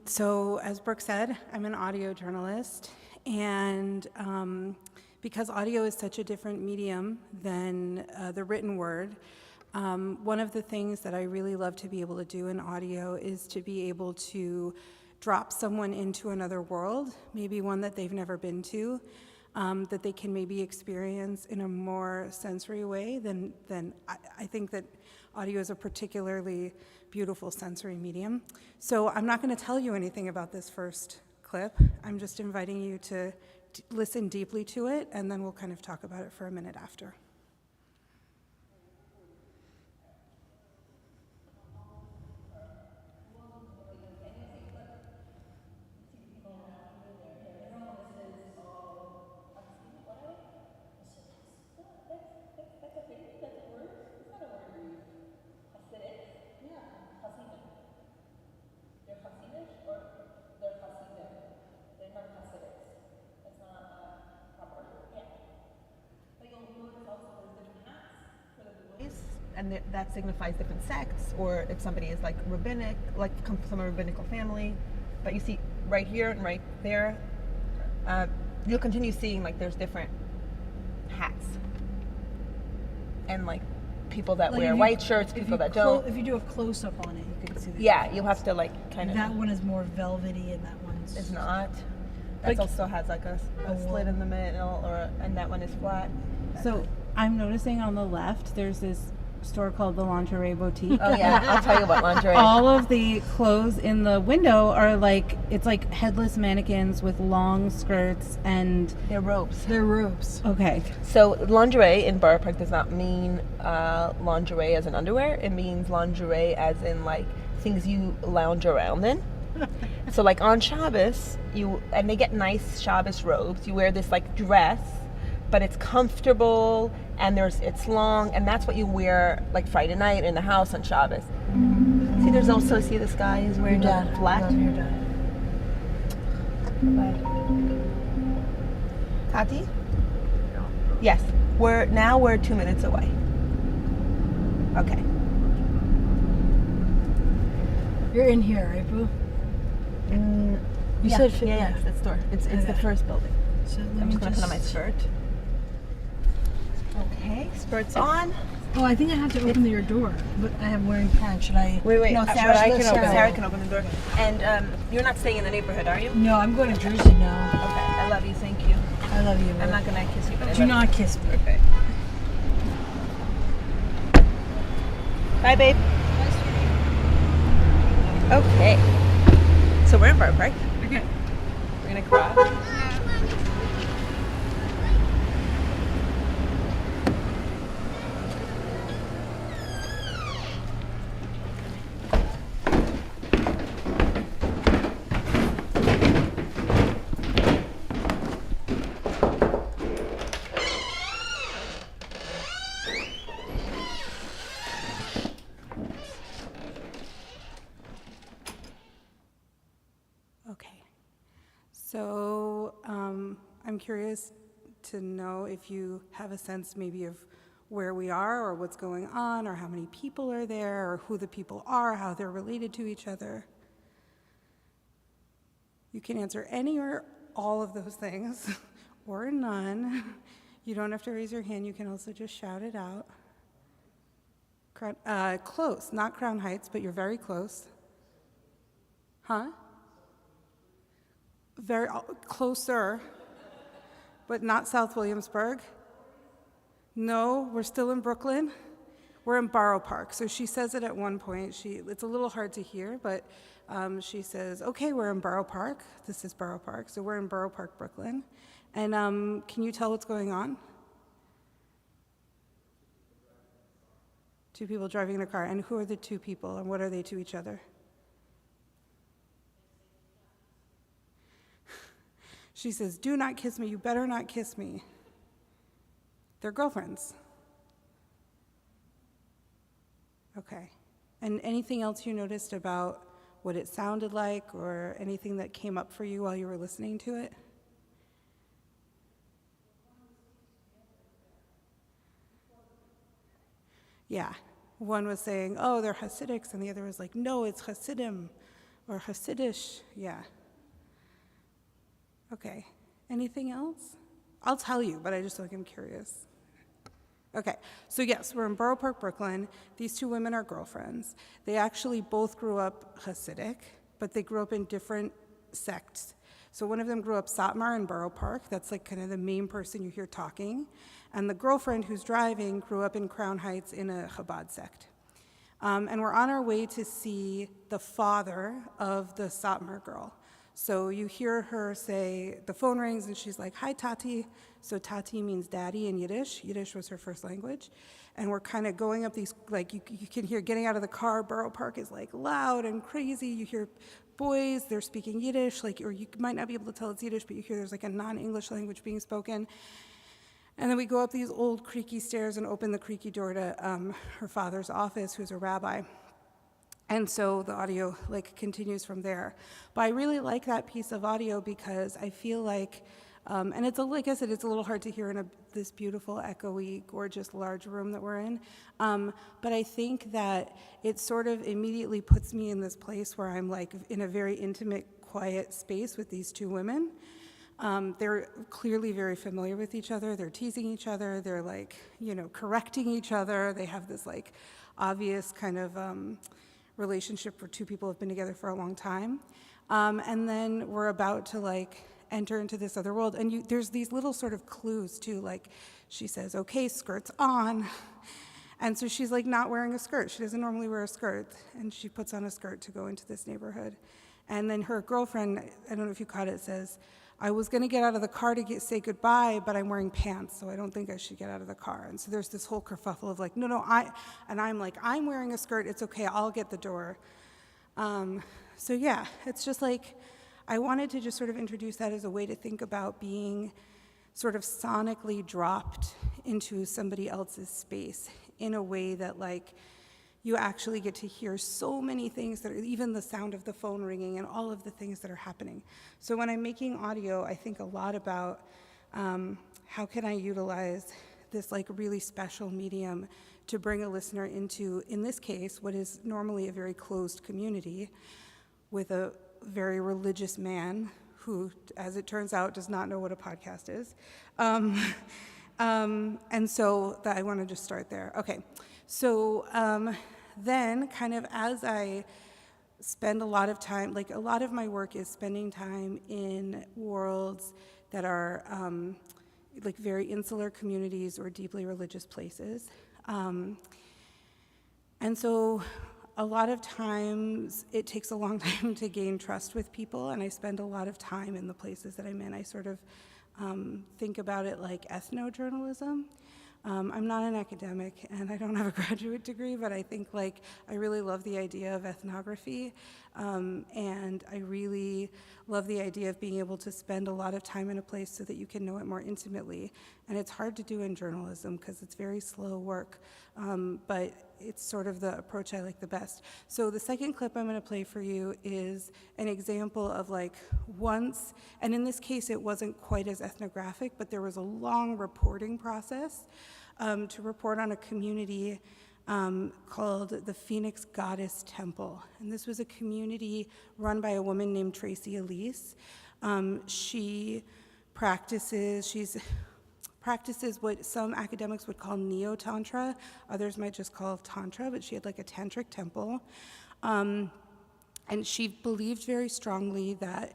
So as Brooke said, I'm an audio journalist, and because audio is such a different medium than the written word, one of the things that I really love to be able to do in audio is to be able to drop someone into another world, maybe one that they've never been to, that they can maybe experience in a more sensory way than I think that audio is a particularly beautiful sensory medium. So I'm not going to tell you anything about this first clip. I'm just inviting you to listen deeply to it, and then we'll kind of talk about it for a minute after. And that signifies different sects, or if somebody is like rabbinic, like comes from a rabbinical family. But you see right here and right there, you'll continue seeing like there's different hats. And like people that wear white shirts, people that don't. If you do a close-up on it, you can see that. Yeah, you'll have to like kind of. That one is more velvety and that one's... It's not. That also has like a slit in the middle, and that one is flat. So I'm noticing on the left, there's this store called the Lingerie Boutique. Oh yeah, I'll tell you about lingerie. All of the clothes in the window are like, it's like headless mannequins with long skirts and... They're robes. They're robes. Okay. So lingerie in Borough Park does not mean lingerie as in underwear. It means lingerie as in like things you lounge around in. So like on Shabbos, and they get nice Shabbos robes. You wear this like dress, but it's comfortable and it's long, and that's what you wear like Friday night in the house on Shabbos. See, there's also, see this guy is wearing a flat. Your dad. Bye. Tati? Yes. We're 2 minutes away. Okay. You're in here, right, Boo? You Yeah, said yeah, it's the store. It's the Okay. first building. So let I'm me just gonna put on my skirt. Okay, skirt's on. Oh, I think I have to open your door, but I am wearing pants. Should I? Wait. No, Sarah, Sarah, Sarah can open the door. And you're not staying in the neighborhood, are you? No, I'm going to Jersey now. Okay, I love you. Thank you. I love you. I'm not gonna kiss you, but I Do love not kiss me. you. Okay. Bye, babe. Okay. So we're in Borough Park. Okay. We're gonna cross. Okay. So I'm curious to know if you have a sense maybe of where we are or what's going on or how many people are there or who the people are, how they're related to each other. You can answer any or all of those things or none. You don't have to raise your hand. You can also just shout it out. Close, not Crown Heights, but you're very close. Huh? Very closer, but not South Williamsburg. No, we're still in Brooklyn. We're in Borough Park. So she says it at one point. It's a little hard to hear, but she says, okay, we're in Borough Park. This is Borough Park. So we're in Borough Park, Brooklyn. And can you tell what's going on? Two people driving in a car. And who are the two people and what are they to each other? She says, do not kiss me. You better not kiss me. They're girlfriends. Okay. And anything else you noticed about what it sounded like or anything that came up for you while you were listening to it? Yeah. One was saying, oh, they're Hasidics, and the other was like, no, it's Hasidim or Hasidish. Yeah. Okay. Anything else? I'll tell you, but I just like I'm curious. Okay, so yes, we're in Borough Park, Brooklyn. These two women are girlfriends. They actually both grew up Hasidic, but they grew up in different sects. So one of them grew up Satmar in Borough Park. That's like kind of the main person you hear talking. And the girlfriend who's driving grew up in Crown Heights in a Chabad sect. And we're on our way to see the father of the Satmar girl. So you hear her say, the phone rings and she's like, hi, Tati. So Tati means daddy in Yiddish. Yiddish was her first language. And we're kind of going up these, like you can hear getting out of the car, Borough Park is like loud and crazy. You hear boys, they're speaking Yiddish, like, or you might not be able to tell it's Yiddish, but you hear there's like a non-English language being spoken. And then we go up these old creaky stairs and open the creaky door to her father's office, who's a rabbi. And so the audio like continues from there. But I really like that piece of audio because I feel like, and it's like I said, it's a little hard to hear in this beautiful, echoey, gorgeous, large room that we're in. But I think that it sort of immediately puts me in this place where I'm like in a very intimate, quiet space with these two women. They're clearly very familiar with each other. They're teasing each other. They're like, correcting each other. They have this like obvious kind of relationship where two people have been together for a long time. And then we're about to like enter into this other world. And there's these little sort of clues too, like she says, okay, skirts on. And so she's like not wearing a skirt. She doesn't normally wear a skirt, and she puts on a skirt to go into this neighborhood. And then her girlfriend, I don't know if you caught it, says, I was going to get out of the car to say goodbye, but I'm wearing pants, so I don't think I should get out of the car. And so there's this whole kerfuffle of like, no, I'm like, I'm wearing a skirt, it's okay, I'll get the door. So yeah, it's just like, I wanted to just sort of introduce that as a way to think about being sort of sonically dropped into somebody else's space in a way that like, you actually get to hear so many things that are, even the sound of the phone ringing and all of the things that are happening. So when I'm making audio, I think a lot about how can I utilize this like really special medium to bring a listener into, in this case, what is normally a very closed community with a very religious man who, as it turns out, does not know what a podcast is. And so that I want to just start there. Okay, so then kind of as I spend a lot of time, like a lot of my work is spending time in worlds that are like very insular communities or deeply religious places. And so a lot of times it takes a long time to gain trust with people, and I spend a lot of time in the places that I'm in. I sort of think about it like ethnojournalism. I'm not an academic and I don't have a graduate degree, but I think like I really love the idea of ethnography, and I really love the idea of being able to spend a lot of time in a place so that you can know it more intimately. And it's hard to do in journalism because it's very slow work, but it's sort of the approach I like the best. So the second clip I'm going to play for you is an example of like once, and in this case it wasn't quite as ethnographic, but there was a long reporting process to report on a community called the Phoenix Goddess Temple. And this was a community run by a woman named Tracy Elise. She practices what some academics would call neo-tantra, others might just call tantra, but she had like a tantric temple. And she believed very strongly that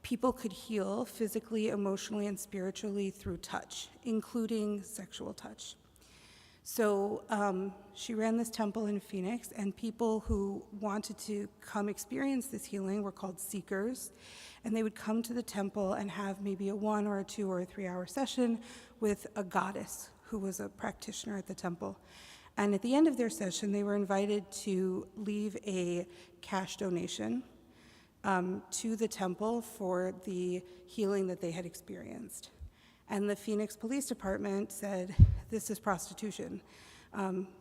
people could heal physically, emotionally, and spiritually through touch, including sexual touch. So she ran this temple in Phoenix, and people who wanted to come experience this healing were called seekers, and they would come to the temple and have maybe a 1 or a 2 or a 3 hour session with a goddess who was a practitioner at the temple. And at the end of their session, they were invited to leave a cash donation to the temple for the healing that they had experienced. And the Phoenix Police Department said, this is prostitution.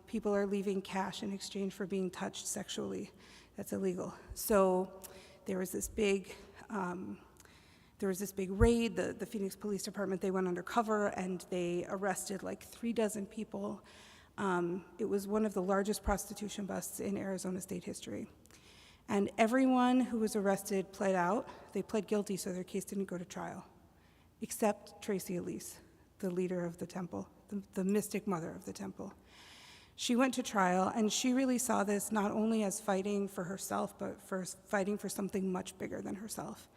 People are leaving cash in exchange for being touched sexually. That's illegal. So there was this big raid. The Phoenix Police Department, they went undercover and they arrested like 36 people. It was one of the largest prostitution busts in Arizona state history. And everyone who was arrested pled out. They pled guilty, so their case didn't go to trial, except Tracy Elise, the leader of the temple, the mystic mother of the temple. She went to trial, and she really saw this not only as fighting for herself, but for fighting for something much bigger than herself.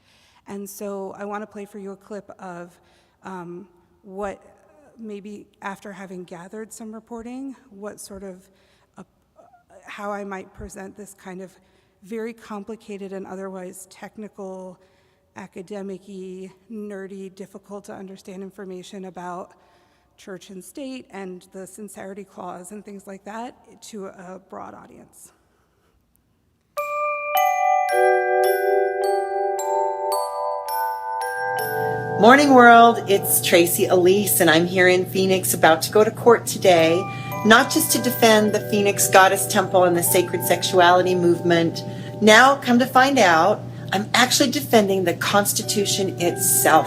And so I want to play for you a clip of what maybe after having gathered some reporting, what sort of, how I might present this kind of very complicated and otherwise technical, academic-y, nerdy, difficult to understand information about church and state and the sincerity clause and things like that to a broad audience. Morning world, it's Tracy Elise, and I'm here in Phoenix about to go to court today, not just to defend the Phoenix Goddess Temple and the sacred sexuality movement. Now, come to find out, I'm actually defending the Constitution itself.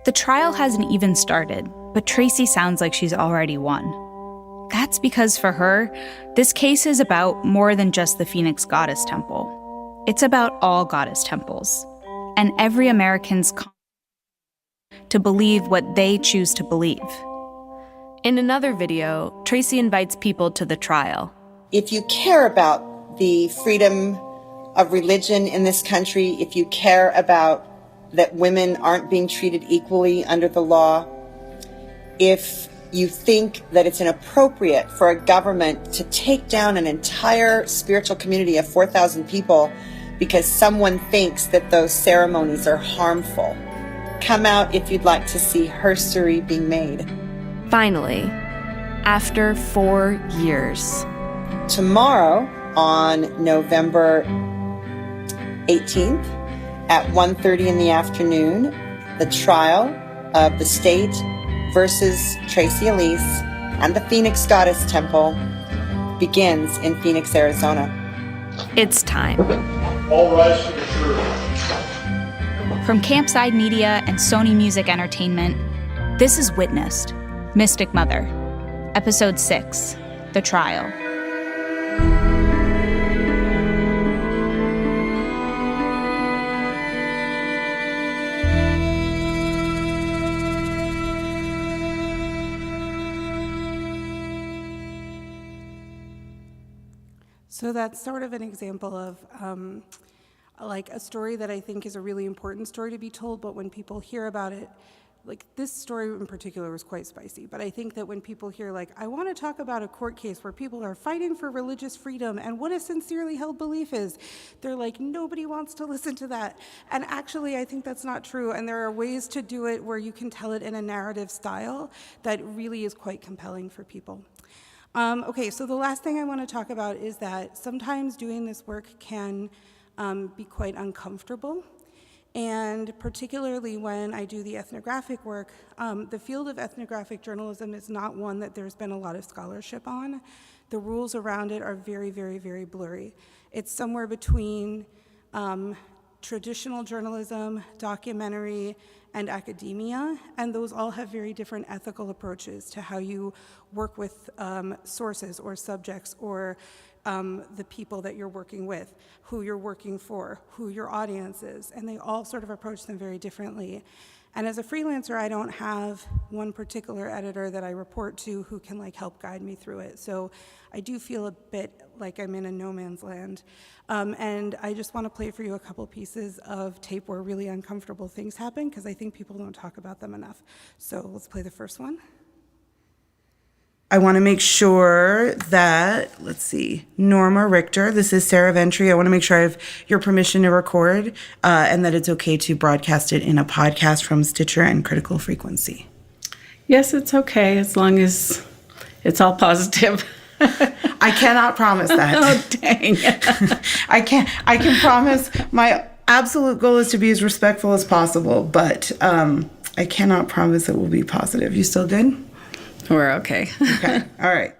The trial hasn't even started, but Tracy sounds like she's already won. That's because for her, this case is about more than just the Phoenix Goddess Temple. It's about all goddess temples, and every American's to believe what they choose to believe. In another video, Tracy invites people to the trial. If you care about the freedom of religion in this country, if you care about that women aren't being treated equally under the law, if you think that it's inappropriate for a government to take down an entire spiritual community of 4,000 people because someone thinks that those ceremonies are harmful. Come out if you'd like to see herstory being made. Finally, after 4 years. Tomorrow, on November 18th, at 1:30 in the afternoon, the trial of the state versus Tracy Elise and the Phoenix Goddess Temple begins in Phoenix, Arizona. It's time. All rise for the jury. From Campside Media and Sony Music Entertainment, this is Witnessed, Mystic Mother, Episode 6, The Trial. So that's sort of an example of like a story that I think is a really important story to be told, but when people hear about it, like this story in particular was quite spicy, but I think that when people hear like, I want to talk about a court case where people are fighting for religious freedom and what a sincerely held belief is, they're like, nobody wants to listen to that. And actually, I think that's not true, and there are ways to do it where you can tell it in a narrative style that really is quite compelling for people. Okay, so the last thing I want to talk about is that sometimes doing this work can be quite uncomfortable, and particularly when I do the ethnographic work, the field of ethnographic journalism is not one that there's been a lot of scholarship on. The rules around it are very, very, very blurry. It's somewhere between traditional journalism, documentary, and academia, and those all have very different ethical approaches to how you work with sources or subjects or the people that you're working with, who you're working for, who your audience is, and they all sort of approach them very differently. And as a freelancer, I don't have one particular editor that I report to who can like help guide me through it. So I do feel a bit like I'm in a no man's land. And I just want to play for you a couple pieces of tape where really uncomfortable things happen, because I think people don't talk about them enough. So let's play the first one. I want to make sure that, let's see, Norma Richter, this is Sarah Ventry. I want to make sure I have your permission to record and that it's okay to broadcast it in a podcast from Stitcher and Critical Frequency. Yes, it's okay, as long as it's all positive. I cannot promise that. Oh, dang. I can promise my absolute goal is to be as respectful as possible, but I cannot promise it will be positive. You still good? We're okay. Okay, all right.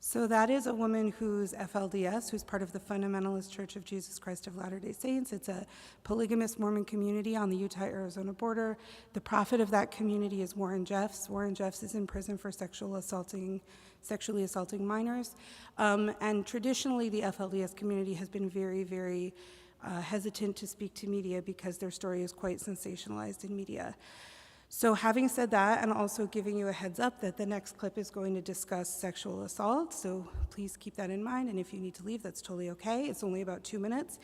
So that is a woman who's FLDS, who's part of the Fundamentalist Church of Jesus Christ of Latter-day Saints. It's a polygamous Mormon community on the Utah-Arizona border. The prophet of that community is Warren Jeffs. Warren Jeffs is in prison for sexually assaulting minors. And traditionally, the FLDS community has been very, very hesitant to speak to media because their story is quite sensationalized in media. So having said that, and also giving you a heads up that the next clip is going to discuss sexual assault, so please keep that in mind, and if you need to leave, that's totally okay. It's only about 2 minutes.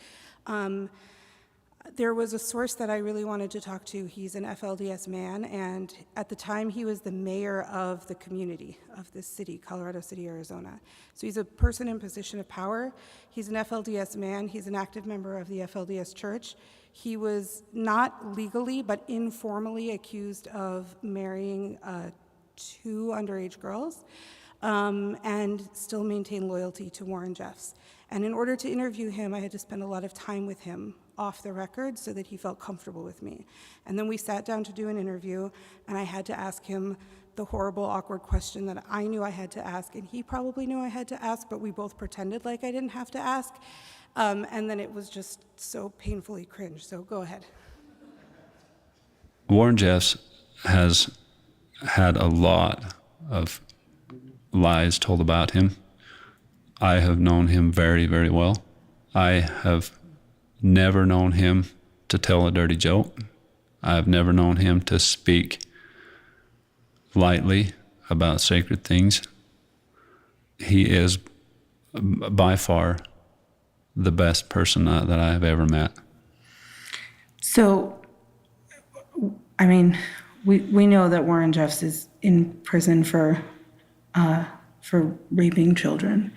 There was a source that I really wanted to talk to. He's an FLDS man, and at the time he was the mayor of the community of this city, Colorado City, Arizona. So he's a person in position of power. He's an FLDS man. He's an active member of the FLDS Church. He was not legally, but informally accused of marrying 2 underage girls and still maintain loyalty to Warren Jeffs. And in order to interview him, I had to spend a lot of time with him off the record so that he felt comfortable with me. And then we sat down to do an interview, and I had to ask him the horrible, awkward question that I knew I had to ask, and he probably knew I had to ask, but we both pretended like I didn't have to ask. And then it was just so painfully cringe, so go ahead. Warren Jeffs has had a lot of lies told about him. I have known him very, very well. I have never known him to tell a dirty joke. I have never known him to speak lightly about sacred things. He is by far the best person that I have ever met. So, I mean, we know that Warren Jeffs is in prison for raping children.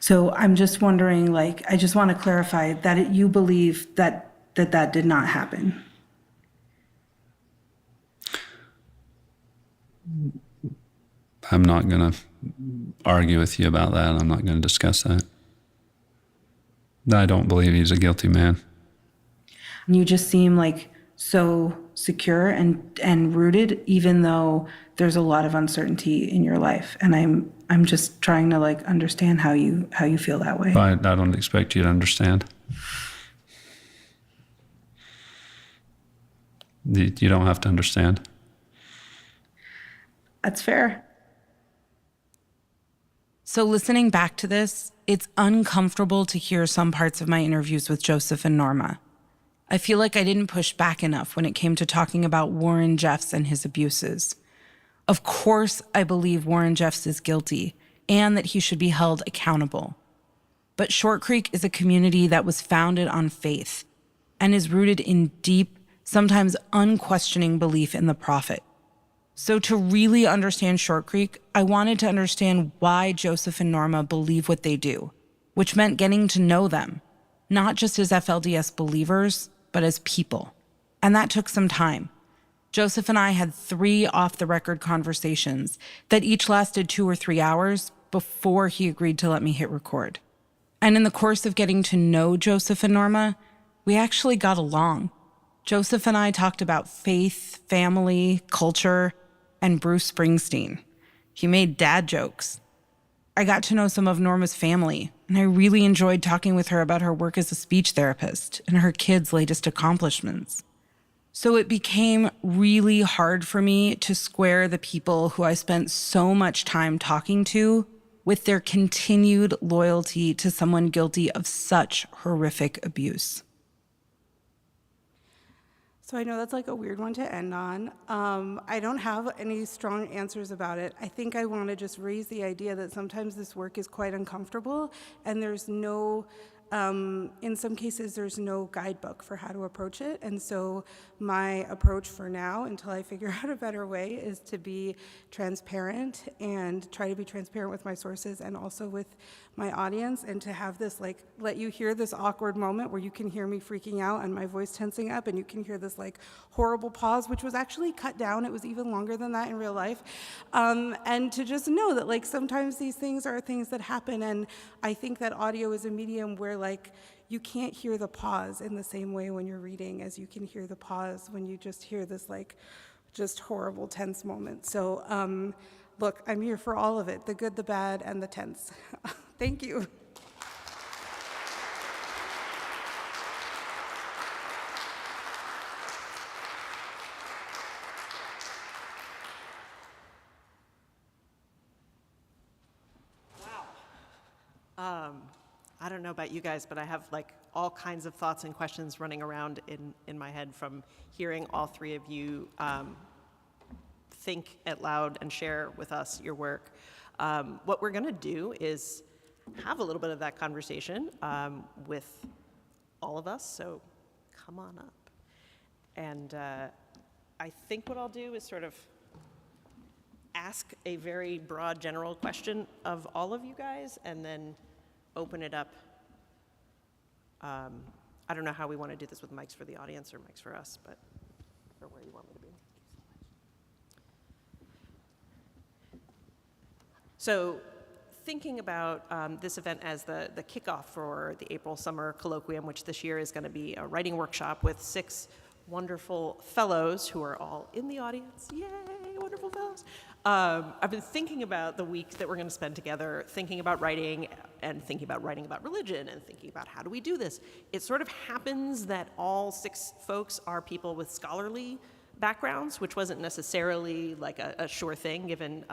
So I'm just wondering, like, I just want to clarify that you believe that did not happen. I'm not going to argue with you about that. I'm not going to discuss that. I don't believe he's a guilty man. You just seem like so secure and rooted, even though there's a lot of uncertainty in your life. And I'm just trying to like understand how you feel that way. I don't expect you to understand. You don't have to understand. That's fair. So listening back to this, it's uncomfortable to hear some parts of my interviews with Joseph and Norma. I feel like I didn't push back enough when it came to talking about Warren Jeffs and his abuses. Of course, I believe Warren Jeffs is guilty and that he should be held accountable. But Short Creek is a community that was founded on faith and is rooted in deep, sometimes unquestioning belief in the prophet. So to really understand Short Creek, I wanted to understand why Joseph and Norma believe what they do, which meant getting to know them, not just as FLDS believers, but as people. And that took some time. Joseph and I had 3 off-the-record conversations that each lasted 2 or 3 hours before he agreed to let me hit record. And in the course of getting to know Joseph and Norma, we actually got along. Joseph and I talked about faith, family, culture, and Bruce Springsteen. He made dad jokes. I got to know some of Norma's family, and I really enjoyed talking with her about her work as a speech therapist and her kids' latest accomplishments. So it became really hard for me to square the people who I spent so much time talking to with their continued loyalty to someone guilty of such horrific abuse. So I know that's like a weird one to end on. I don't have any strong answers about it. I think I want to just raise the idea that sometimes this work is quite uncomfortable, and there's no, in some cases, there's no guidebook for how to approach it. And so my approach for now, until I figure out a better way, is to be transparent and try to be transparent with my sources and also with my audience, and to have this, like, let you hear this awkward moment where you can hear me freaking out and my voice tensing up, and you can hear this like horrible pause, which was actually cut down. It was even longer than that in real life. And to just know that like sometimes these things are things that happen, and I think that audio is a medium where like you can't hear the pause in the same way when you're reading as you can hear the pause when you just hear this like just horrible tense moment. So look, I'm here for all of it, the good, the bad, and the tense. Thank you. I don't know about you guys, but I have like all kinds of thoughts and questions running around in my head from hearing all 3 of you think out loud and share with us your work. What we're going to do is have a little bit of that conversation with all of us, so come on up. And I think what I'll do is sort of ask a very broad general question of all of you guys and then open it up. I don't know how we want to do this with mics for the audience or mics for us, but or where you want me to be. So thinking about this event as the kickoff for the April Summer Colloquium, which this year is going to be a writing workshop with 6 wonderful fellows who are all in the audience. Yay, wonderful fellows. I've been thinking about the week that we're going to spend together, thinking about writing and thinking about writing about religion and thinking about how do we do this. It sort of happens that all 6 folks are people with scholarly backgrounds, which wasn't necessarily like a sure thing given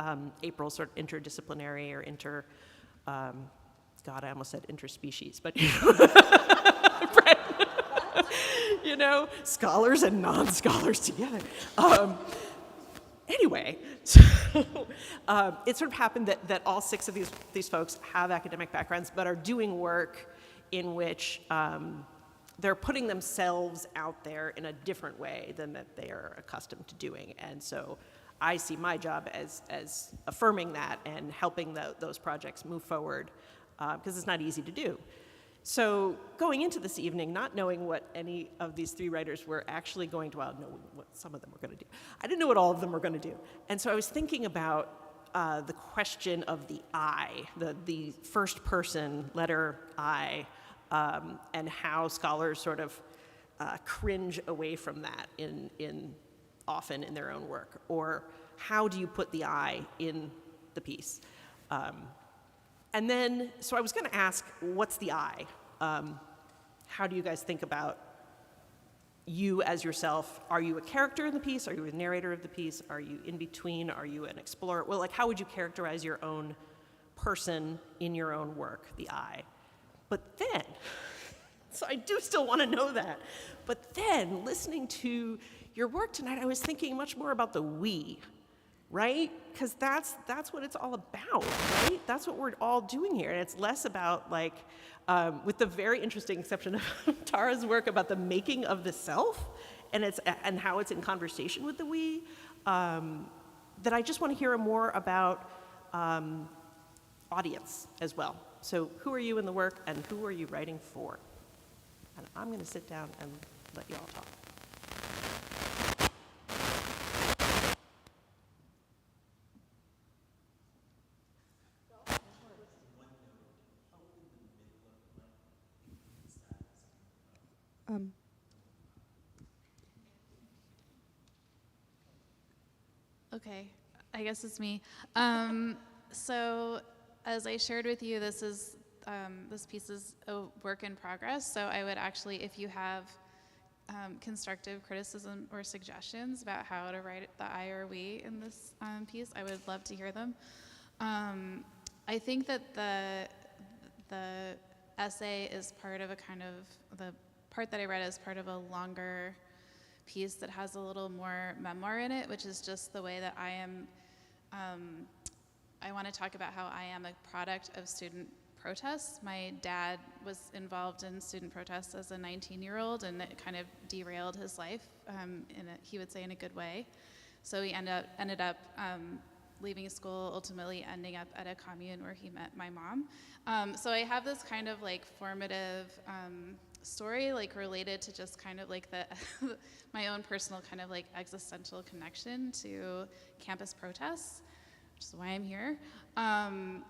April's sort of interdisciplinary or God, I almost said interspecies, but you know, scholars and non-scholars together. Anyway, so it sort of happened that all 6 of these folks have academic backgrounds but are doing work in which they're putting themselves out there in a different way than that they are accustomed to doing. And so I see my job as affirming that and helping those projects move forward, because it's not easy to do. So going into this evening, not knowing what any of these three writers were actually going to, well, know what some of them were going to do. I didn't know what all of them were going to do. And so I was thinking about the question of the I, the first person letter I, and how scholars sort of cringe away from that often in their own work, or how do you put the I in the piece? And then, so I was going to ask, what's the I? How do you guys think about you as yourself? Are you a character in the piece? Are you a narrator of the piece? Are you in between? Are you an explorer? Well, like, how would you characterize your own person in your own work, the I? But then, so I do still want to know that, but then listening to your work tonight, I was thinking much more about the we, right? Because that's what it's all about, right? That's what we're all doing here. And it's less about, like, with the very interesting exception of Tara's work about the making of the self and how it's in conversation with the we, that I just want to hear more about audience as well. So who are you in the work and who are you writing for? And I'm going to sit down and let you all talk. Okay, I guess it's me. So as I shared with you, this piece is a work in progress. So I would actually, if you have constructive criticism or suggestions about how to write the I or we in this piece, I would love to hear them. I think that the essay is part of the part that I read is part of a longer piece that has a little more memoir in it, which is just the way that I am, I want to talk about how I am a product of student protests. My dad was involved in student protests as a 19-year-old, and it kind of derailed his life, he would say in a good way. So he ended up leaving school, ultimately ending up at a commune where he met my mom. So I have this kind of like formative story, like related to just kind of like my own personal kind of like existential connection to campus protests, which is why I'm here.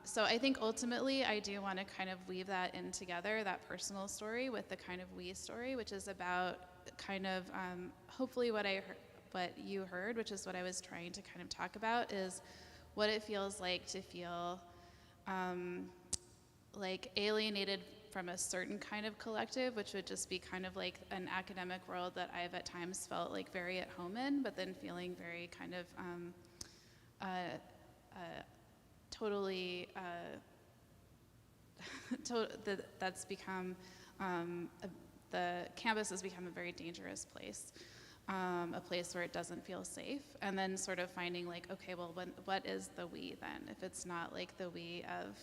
So I think ultimately I do want to kind of weave that in together, that personal story with the kind of we story, which is about kind of hopefully what you heard, which is what I was trying to kind of talk about, is what it feels like to feel like alienated from a certain kind of collective, which would just be kind of like an academic world that I've at times felt like very at home in, but then feeling very kind of totally, that's become, the campus has become a very dangerous place. A place where it doesn't feel safe, and then sort of finding like, okay, well, what is the we then? If it's not like the we of,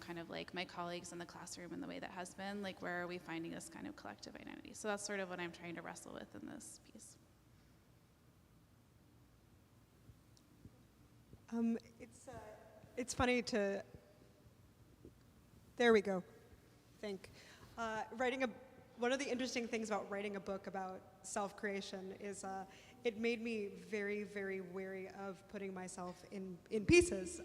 kind of like my colleagues in the classroom and the way that has been, like where are we finding this kind of collective identity? So that's sort of what I'm trying to wrestle with in this piece. It's funny to, there we go, one of the interesting things about writing a book about self-creation is it made me very, very wary of putting myself in pieces.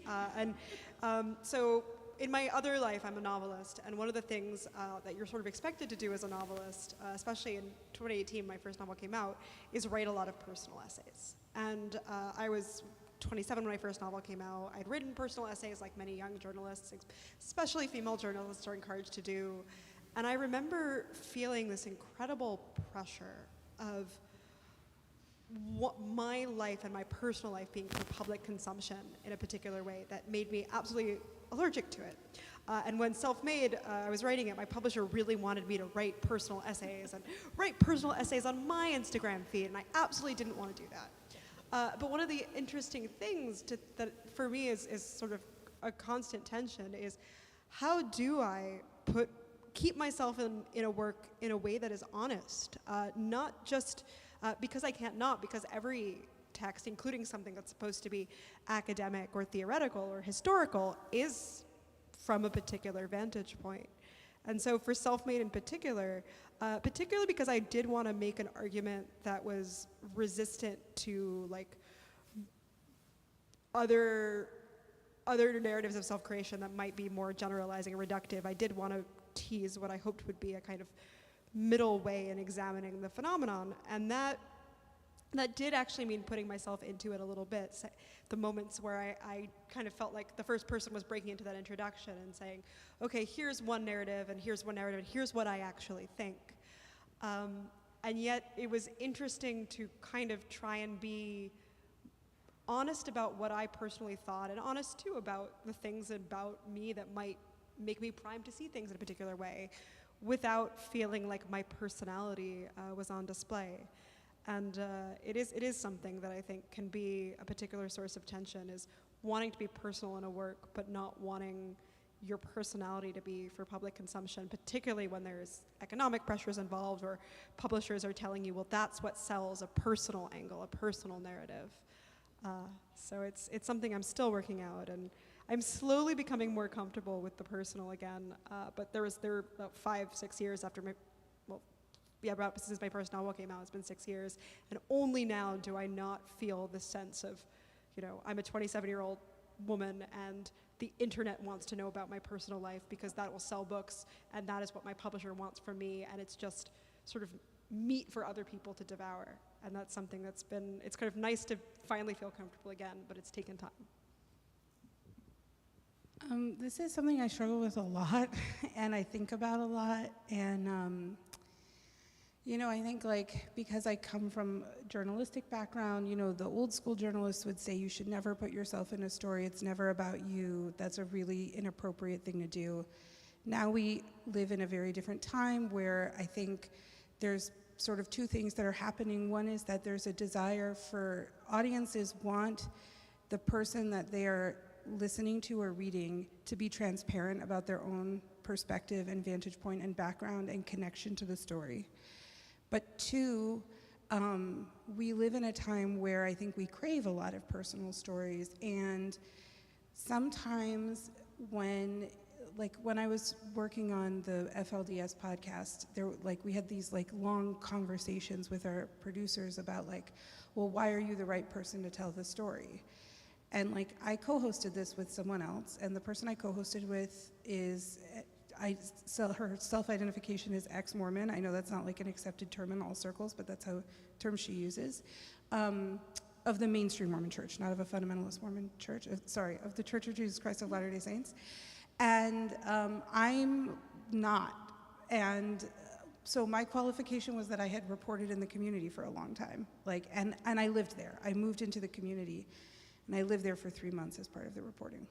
So in my other life, I'm a novelist, and one of the things that you're sort of expected to do as a novelist, especially in 2018, my first novel came out, is write a lot of personal essays. And I was 27 when my first novel came out. I'd written personal essays like many young journalists, especially female journalists are encouraged to do. And I remember feeling this incredible pressure of what my life and my personal life being for public consumption in a particular way that made me absolutely allergic to it. And when Self-Made, I was writing it, my publisher really wanted me to write personal essays and write personal essays on my Instagram feed, and I absolutely didn't want to do that. But one of the interesting things that for me is sort of a constant tension is how do I put keep myself in a work in a way that is honest, not just because I can't not, because every text, including something that's supposed to be academic or theoretical or historical, is from a particular vantage point. And so for Self-Made in particular, particularly because I did want to make an argument that was resistant to like other narratives of self-creation that might be more generalizing and reductive, I did want to tease what I hoped would be a kind of middle way in examining the phenomenon. And that did actually mean putting myself into it a little bit. So the moments where I kind of felt like the first person was breaking into that introduction and saying, okay, here's one narrative, and here's one narrative, and here's what I actually think. And yet it was interesting to kind of try and be honest about what I personally thought, and honest too about the things about me that might make me primed to see things in a particular way, without feeling like my personality was on display. And it is something that I think can be a particular source of tension, is wanting to be personal in a work, but not wanting your personality to be for public consumption, particularly when there's economic pressures involved or publishers are telling you, well, that's what sells, a personal angle, a personal narrative. So it's something I'm still working out, and I'm slowly becoming more comfortable with the personal again. But there were about 5-6 years after about since my first novel came out. It's been 6 years, and only now do I not feel the sense of, I'm a 27-year-old woman, and the internet wants to know about my personal life because that will sell books, and that is what my publisher wants from me, and it's just sort of meat for other people to devour. And that's something it's kind of nice to finally feel comfortable again, but it's taken time. This is something I struggle with a lot, and I think about a lot, and I think because I come from a journalistic background, the old school journalists would say you should never put yourself in a story. It's never about you. That's a really inappropriate thing to do. Now we live in a very different time where I think there's sort of two things that are happening. One is that there's a desire for audiences want the person that they are listening to or reading to be transparent about their own perspective and vantage point and background and connection to the story. But two, we live in a time where I think we crave a lot of personal stories, and sometimes when I was working on the FLDS podcast, we had these long conversations with our producers about well, why are you the right person to tell the story? And I co-hosted this with someone else, and the person I co-hosted with her self-identification is ex-Mormon. I know that's not an accepted term in all circles, but that's a term she uses. Of the mainstream Mormon church, not of a fundamentalist Mormon church, of the Church of Jesus Christ of Latter-day Saints. And I'm not. And so my qualification was that I had reported in the community for a long time. And I lived there. I moved into the community, and I lived there for 3 months as part of the reporting.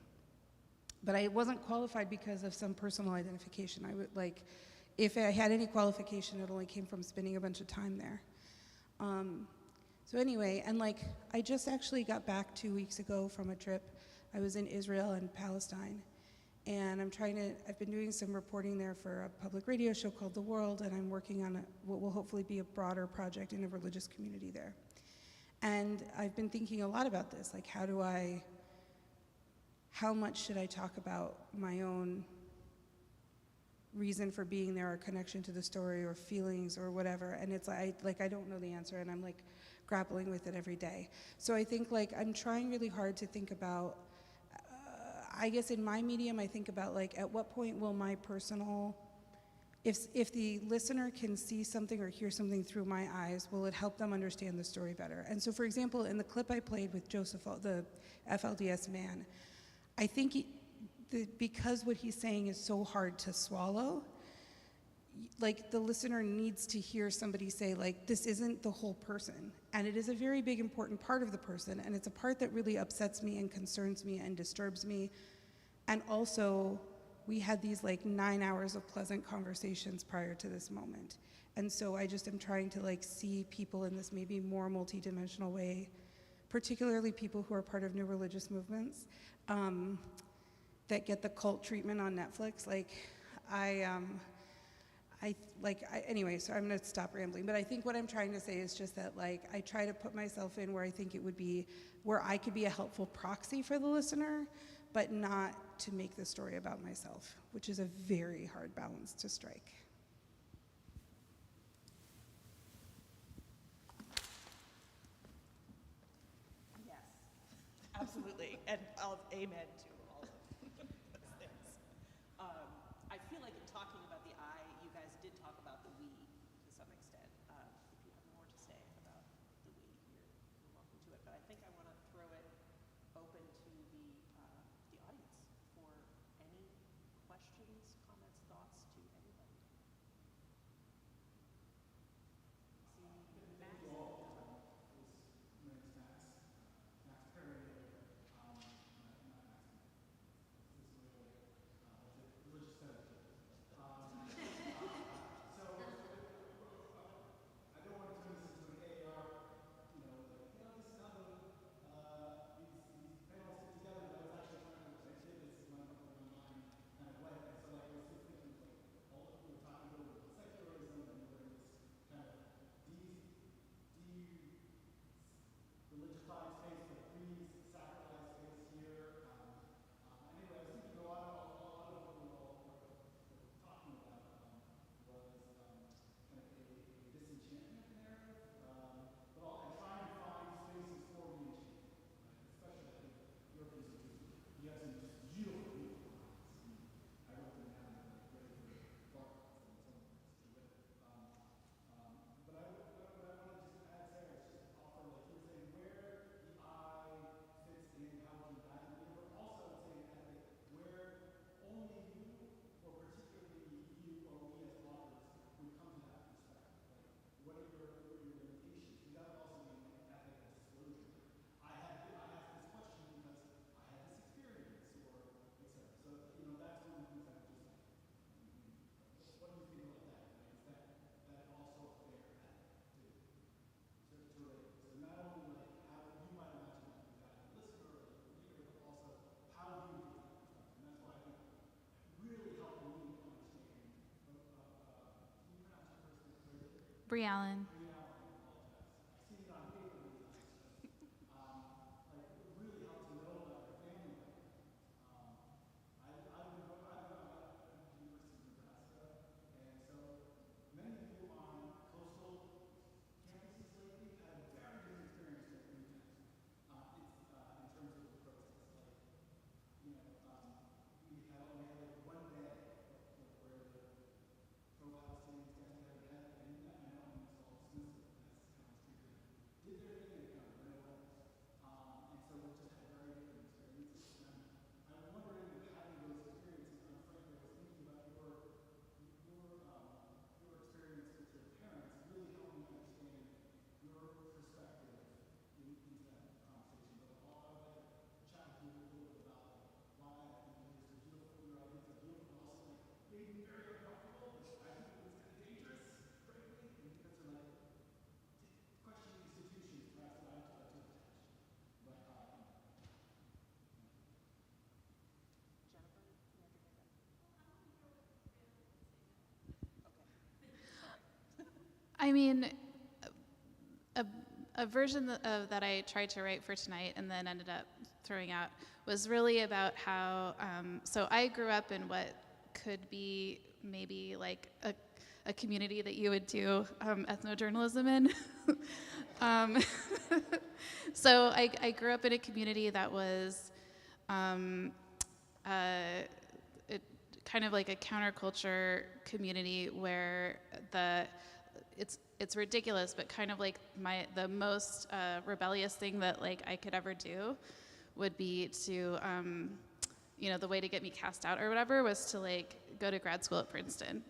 But I wasn't qualified because of some personal identification. I would if I had any qualification, it only came from spending a bunch of time there. So anyway, and I just actually got back 2 weeks ago from a trip. I was in Israel and Palestine, and I've been doing some reporting there for a public radio show called The World, and I'm working on what will hopefully be a broader project in a religious community there. And I've been thinking a lot about this, how much should I talk about my own reason for being there, or connection to the story, or feelings, or whatever? And it's I don't know the answer, and I'm grappling with it every day. So I think I'm trying really hard to think about, I guess in my medium, I think about at what point will my personal, if the listener can see something or hear something through my eyes, will it help them understand the story better? And so, for example, in the clip I played with Joseph, the FLDS man, I think because what he's saying is so hard to swallow, the listener needs to hear somebody say, this isn't the whole person. And it is a very big, important part of the person, and it's a part that really upsets me and concerns me and disturbs me. And also, we had these 9 hours of pleasant conversations prior to this moment. And so I just am trying to see people in this maybe more multidimensional way, particularly people who are part of new religious movements that get the cult treatment on Netflix. Anyway, so I'm gonna stop rambling, but I think what I'm trying to say is just that like, I try to put myself in where I think it would be, where I could be a helpful proxy for the listener, but not to make the story about myself, which is a very hard balance to strike. Yes, absolutely, and I'll amen to all of those things. I feel like in talking about the I, you guys did talk about the we to some extent. If you have more to say about the we, you're welcome to it. But I think I want to throw it open to the audience for any questions, comments, thoughts to anybody. See Max. Bree Allen. I mean, a version that I tried to write for tonight and then ended up throwing out was really about how, so I grew up in what could be maybe like a community that you would do ethnojournalism in. So I grew up in a community that was kind of like a counterculture community where it's ridiculous, but kind of like the most rebellious thing that like I could ever do would be to the way to get me cast out or whatever was to like go to grad school at Princeton,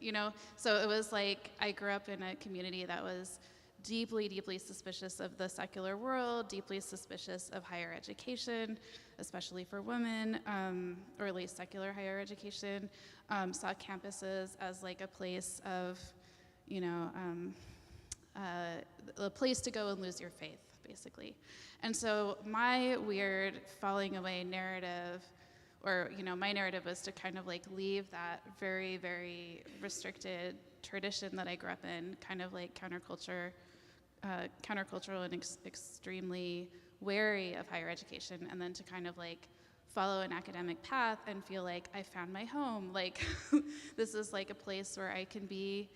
So it was like I grew up in a community that was deeply, deeply suspicious of the secular world, deeply suspicious of higher education, especially for women, or at least secular higher education, saw campuses as like a place of, a place to go and lose your faith, basically. And so my weird falling away narrative, or my narrative was to kind of like leave that very, very restricted tradition that I grew up in, kind of like countercultural and extremely wary of higher education, and then to kind of like follow an academic path and feel like I found my home. Like this is like a place where I can be,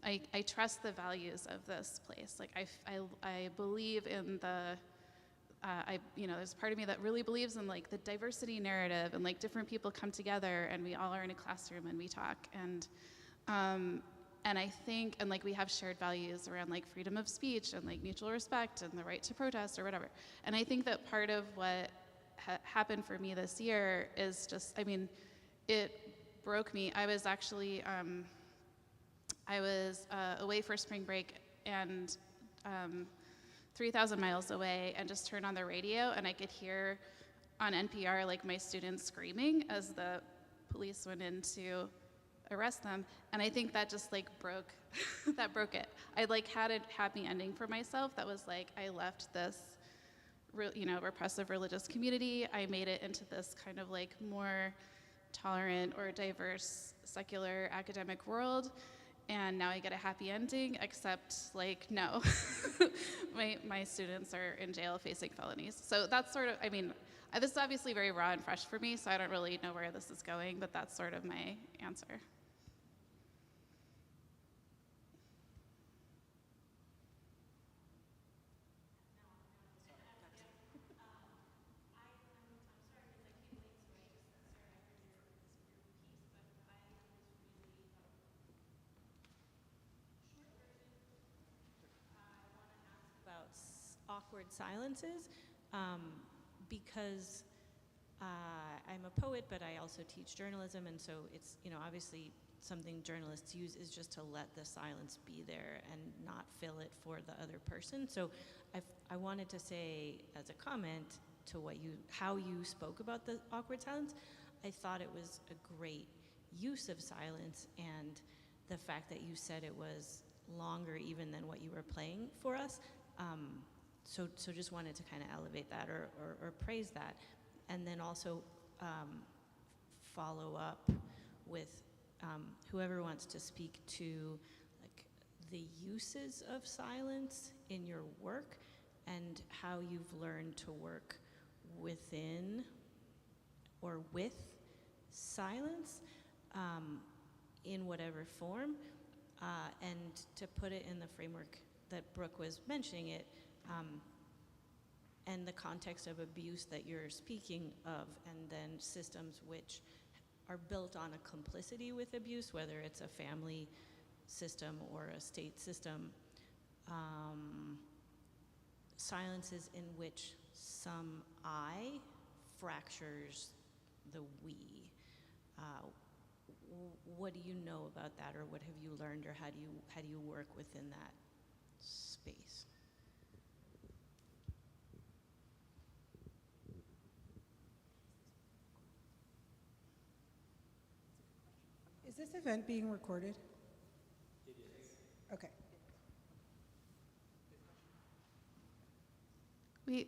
I trust the values of this place. Like I believe in the, there's a part of me that really believes in like the diversity narrative and like different people come together and we all are in a classroom and we talk. And I think, and like we have shared values around like freedom of speech and like mutual respect and the right to protest or whatever. And I think that part of what happened for me this year is just, it broke me. I was actually, away for spring break and 3,000 miles away, and just turned on the radio and I could hear on NPR like my students screaming as the police went in to arrest them. And I think that just like broke it. I like had a happy ending for myself that was like I left this repressive religious community. I made it into this kind of like more tolerant or diverse secular academic world. And now I get a happy ending, except like, no, my students are in jail facing felonies. So that's sort of, this is obviously very raw and fresh for me, so I don't really know where this is going, but that's sort of my answer. About awkward silences, because I'm a poet, but I also teach journalism, and so it's, obviously something journalists use is just to let the silence be there and not fill it for the other person. So I wanted to say as a comment to how you spoke about the awkward silence, I thought it was a great use of silence, and the fact that you said it was longer even than what you were playing for us. So just wanted to kind of elevate that or praise that. And then also follow up with whoever wants to speak to like the uses of silence in your work and how you've learned to work within or with silence in whatever form, and to put it in the framework that Brooke was mentioning it, and the context of abuse that you're speaking of, and then systems which are built on a complicity with abuse, whether it's a family system or a state system, silences in which some I fractures the we. What do you know about that, or what have you learned, or how do you work within that space? Is this event being recorded? It is. Okay.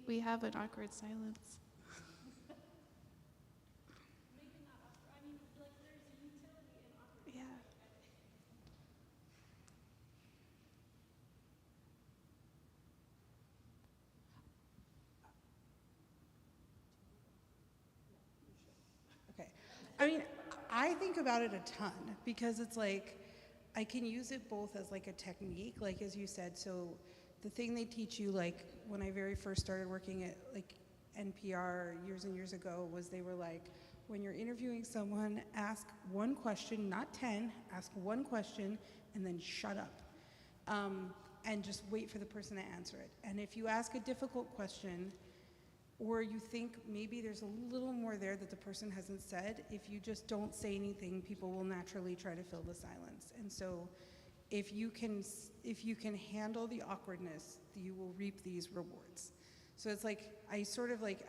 We have an awkward silence. Yeah. Okay. I think about it a ton because it's like I can use it both as like a technique, like as you said. So the thing they teach you, like when I very first started working at like NPR years and years ago, was they were like, when you're interviewing someone, ask one question, not 10, ask one question and then shut up. And just wait for the person to answer it. And if you ask a difficult question, or you think maybe there's a little more there that the person hasn't said, if you just don't say anything, people will naturally try to fill the silence. And so if you can handle the awkwardness, you will reap these rewards. So it's like, I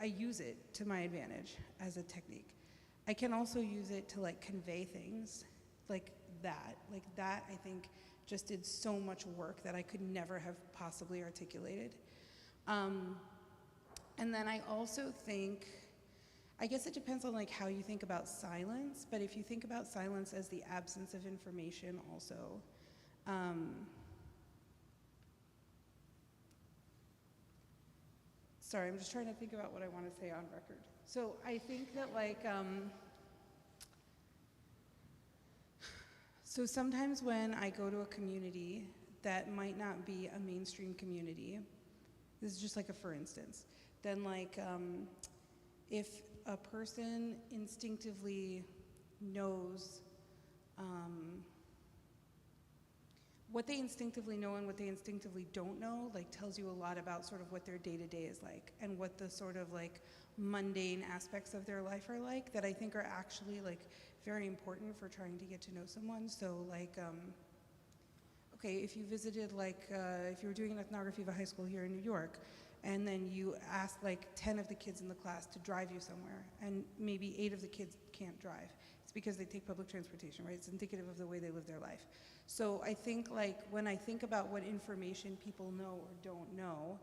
use it to my advantage as a technique. I can also use it to like convey things like that I think just did so much work that I could never have possibly articulated. And then I also think, I guess it depends on like how you think about silence, but if you think about silence as the absence of information also, Sorry, I'm just trying to think about what I want to say on record. So I think that so sometimes when I go to a community that might not be a mainstream community, this is just like a for instance, then if a person instinctively knows what they instinctively know and what they instinctively don't know, tells you a lot about sort of what their day-to-day is like and what the sort of mundane aspects of their life are like that I think are actually very important for trying to get to know someone. So okay, if you visited if you were doing an ethnography of a high school here in New York, and then you ask 10 of the kids in the class to drive you somewhere, and maybe 8 of the kids can't drive. It's because they take public transportation, right? It's indicative of the way they live their life. So I think when I think about what information people know or don't know,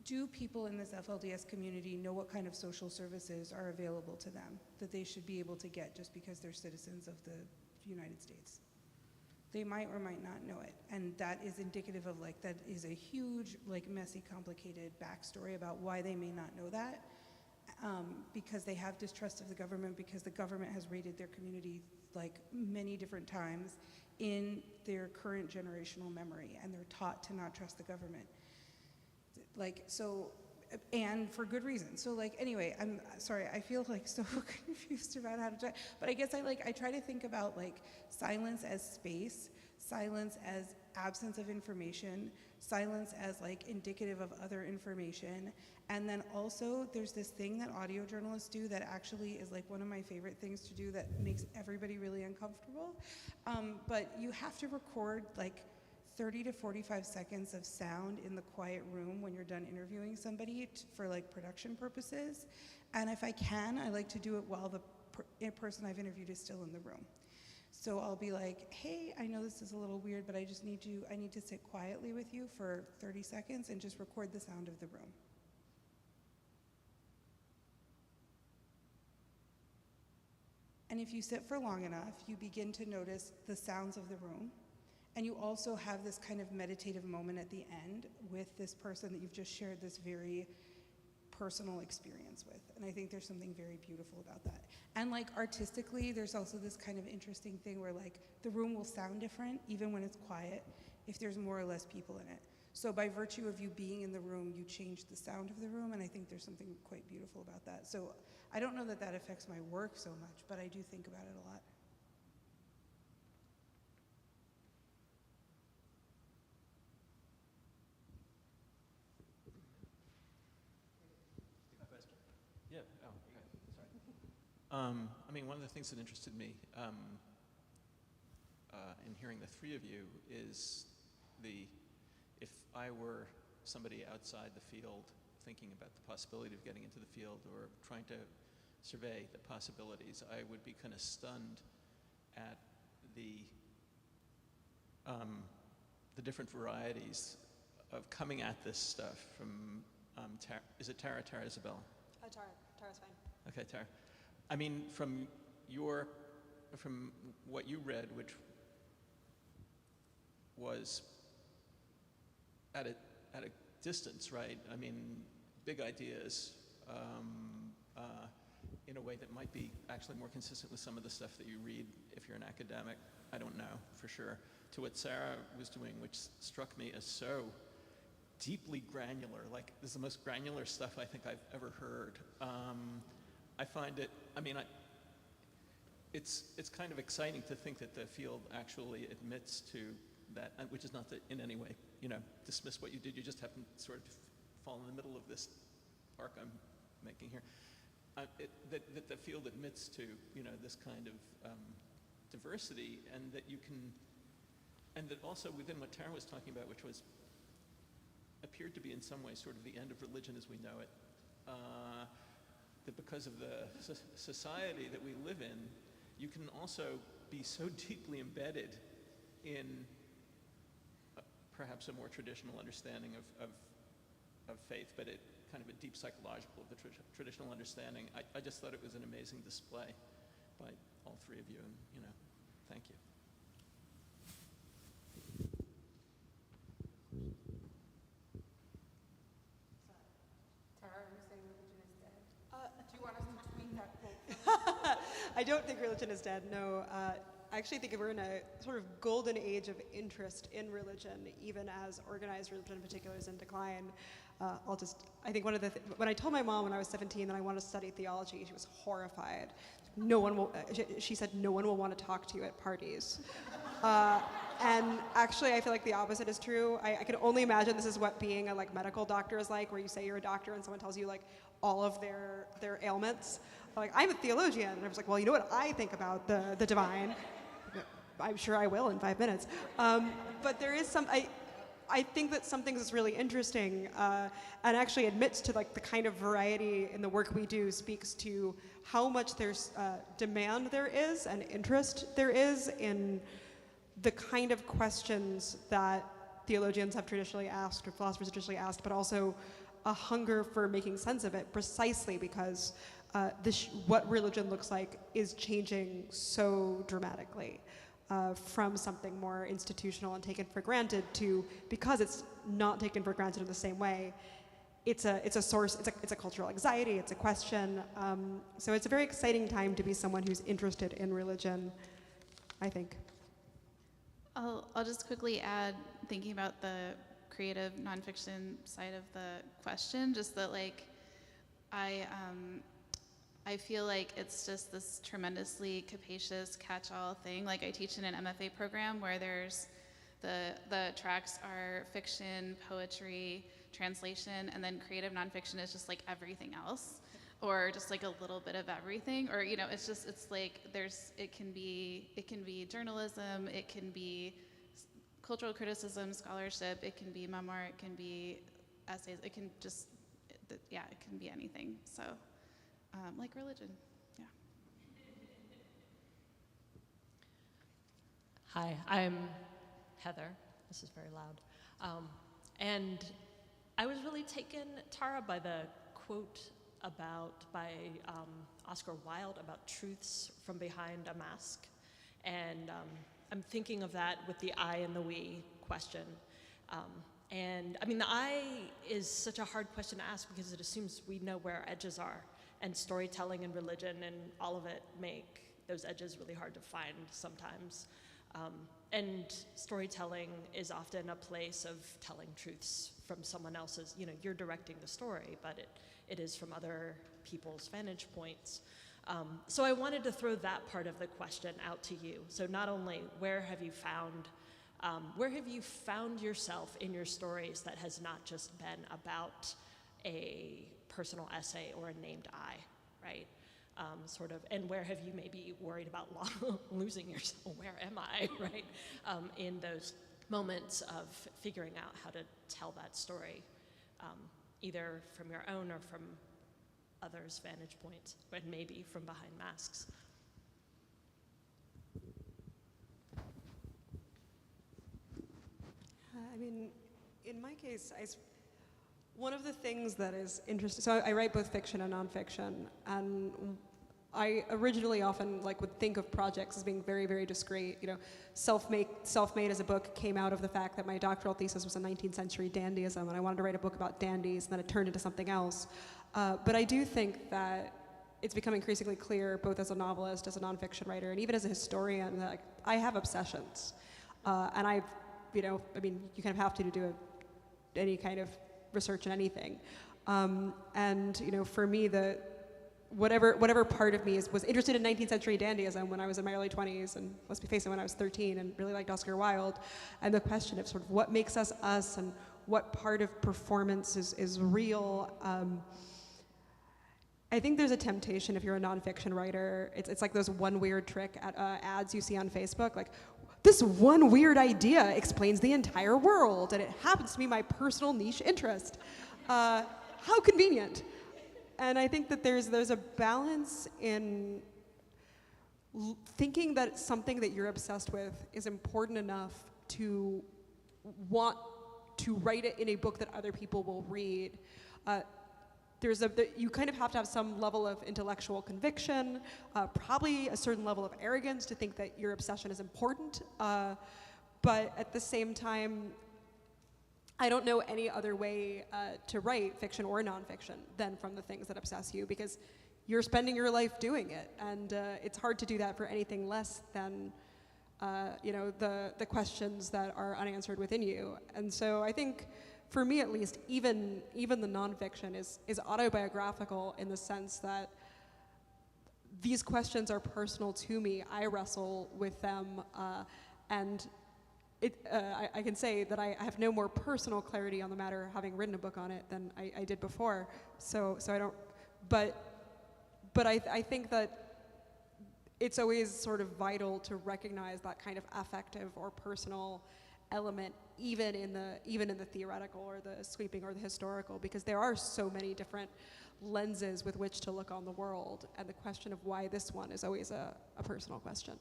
do people in this FLDS community know what kind of social services are available to them that they should be able to get just because they're citizens of the United States? They might or might not know it, and that is indicative of that is a huge messy, complicated backstory about why they may not know that, because they have distrust of the government, because the government has raided their community many different times in their current generational memory, and they're taught to not trust the government. And for good reason. So anyway, I'm sorry, I feel so confused about how to talk, but I guess I try to think about silence as space, silence as absence of information, silence as indicative of other information, and then also there's this thing that audio journalists do that actually is one of my favorite things to do that makes everybody really uncomfortable, but you have to record 30 to 45 seconds of sound in the quiet room when you're done interviewing somebody for production purposes. And if I can, I like to do it while the person I've interviewed is still in the room. So I'll be hey, I know this is a little weird, but I need to sit quietly with you for 30 seconds and just record the sound of the room. And if you sit for long enough, you begin to notice the sounds of the room. And you also have this kind of meditative moment at the end with this person that you've just shared this very personal experience with. And I think there's something very beautiful about that. And artistically, there's also this kind of interesting thing where the room will sound different even when it's quiet if there's more or less people in it. So by virtue of you being in the room, you change the sound of the room, and I think there's something quite beautiful about that. So I don't know that that affects my work so much, but I do think about it a lot. Yeah. Oh, okay. Sorry. I mean, one of the things that interested me in hearing the three of you is if I were somebody outside the field thinking about the possibility of getting into the field or trying to survey the possibilities, I would be kind of stunned at the different varieties of coming at this stuff from, is it Tara? Tara Isabel? Tara's fine. Okay, Tara. I mean, from what you read, which was at a distance, right? I mean, big ideas in a way that might be actually more consistent with some of the stuff that you read if you're an academic. I don't know for sure. To what Sarah was doing, which struck me as so deeply granular. This is the most granular stuff I think I've ever heard. I find it, it's kind of exciting to think that the field actually admits to that, which is not to in any way, dismiss what you did. You just happen to sort of fall in the middle of this arc I'm making here. That the field admits to, this kind of diversity, and that you can, and that also within what Tara was talking about, which was appeared to be in some ways sort of the end of religion as we know it, that because of the society that we live in, you can also be so deeply embedded in perhaps a more traditional understanding of faith, but it kind of a deep psychological of the traditional understanding. I just thought it was an amazing display by all three of you, and thank you. Do you want us to tweet that quote? I don't think religion is dead, no. I actually think we're in a sort of golden age of interest in religion, even as organized religion in particular is in decline. I think when I told my mom when I was 17 that I wanted to study theology, she was horrified. She said, no one will want to talk to you at parties. And actually, I feel like the opposite is true. I can only imagine this is what being a medical doctor is like, where you say you're a doctor and someone tells you all of their ailments. Like, I'm a theologian, and I was like, well, you know what I think about the divine? I'm sure I will in 5 minutes. But there is I think that something that's really interesting and actually admits to the kind of variety in the work we do, speaks to how much there's demand there is and interest there is in the kind of questions that theologians have traditionally asked or philosophers have traditionally asked, but also a hunger for making sense of it, precisely because what religion looks like is changing so dramatically. From something more institutional and taken for granted to, because it's not taken for granted in the same way, it's a source, it's a cultural anxiety, it's a question. So it's a very exciting time to be someone who's interested in religion, I think. I'll just quickly add, thinking about the creative nonfiction side of the question, just that I feel like it's just this tremendously capacious catch-all thing. I teach in an MFA program where there's the tracks are fiction, poetry, translation, and then creative nonfiction is just everything else, or just a little bit of everything, or it can be journalism, it can be cultural criticism, scholarship, it can be memoir, it can be essays, it can be anything. So. Like religion, yeah. Hi, I'm Heather. This is very loud. And I was really taken, Tara, by the quote by Oscar Wilde about truths from behind a mask. And I'm thinking of that with the I and the we question. And I mean, the I is such a hard question to ask because it assumes we know where our edges are. And storytelling and religion and all of it make those edges really hard to find sometimes. And storytelling is often a place of telling truths from someone else's, you're directing the story, but it is from other people's vantage points. So I wanted to throw that part of the question out to you. So not only where have you found yourself in your stories that has not just been about a personal essay or a named I, right? And where have you maybe worried about losing yourself? Where am I, right? In those moments of figuring out how to tell that story, either from your own or from others' vantage points, but maybe from behind masks. I mean, in my case, one of the things that is interesting, so I write both fiction and nonfiction, and I originally often would think of projects as being very, very discreet. Self-Made as a book came out of the fact that my doctoral thesis was on 19th century dandyism, and I wanted to write a book about dandies, and then it turned into something else. But I do think that it's become increasingly clear, both as a novelist, as a nonfiction writer, and even as a historian, that I have obsessions. And you kind of have to do any kind of research in anything. For me, whatever part of me was interested in 19th century dandyism when I was in my early 20s, and let's be facing when I was 13, and really liked Oscar Wilde, and the question of sort of what makes us us and what part of performance is real. I think there's a temptation if you're a nonfiction writer, it's like those one weird trick at ads you see on Facebook, this one weird idea explains the entire world, and it happens to be my personal niche interest. How convenient. And I think that there's a balance in thinking that something that you're obsessed with is important enough to want to write it in a book that other people will read. you kind of have to have some level of intellectual conviction, probably a certain level of arrogance to think that your obsession is important. But at the same time, I don't know any other way to write fiction or nonfiction than from the things that obsess you, because you're spending your life doing it, and it's hard to do that for anything less than the questions that are unanswered within you. And so I think, for me at least, even the nonfiction is autobiographical in the sense that these questions are personal to me. I wrestle with them, and I can say that I have no more personal clarity on the matter, having written a book on it, than I did before. So I don't, but I think that it's always sort of vital to recognize that kind of affective or personal element, even in the theoretical or the sweeping or the historical, because there are so many different lenses with which to look on the world, and the question of why this one is always a personal question.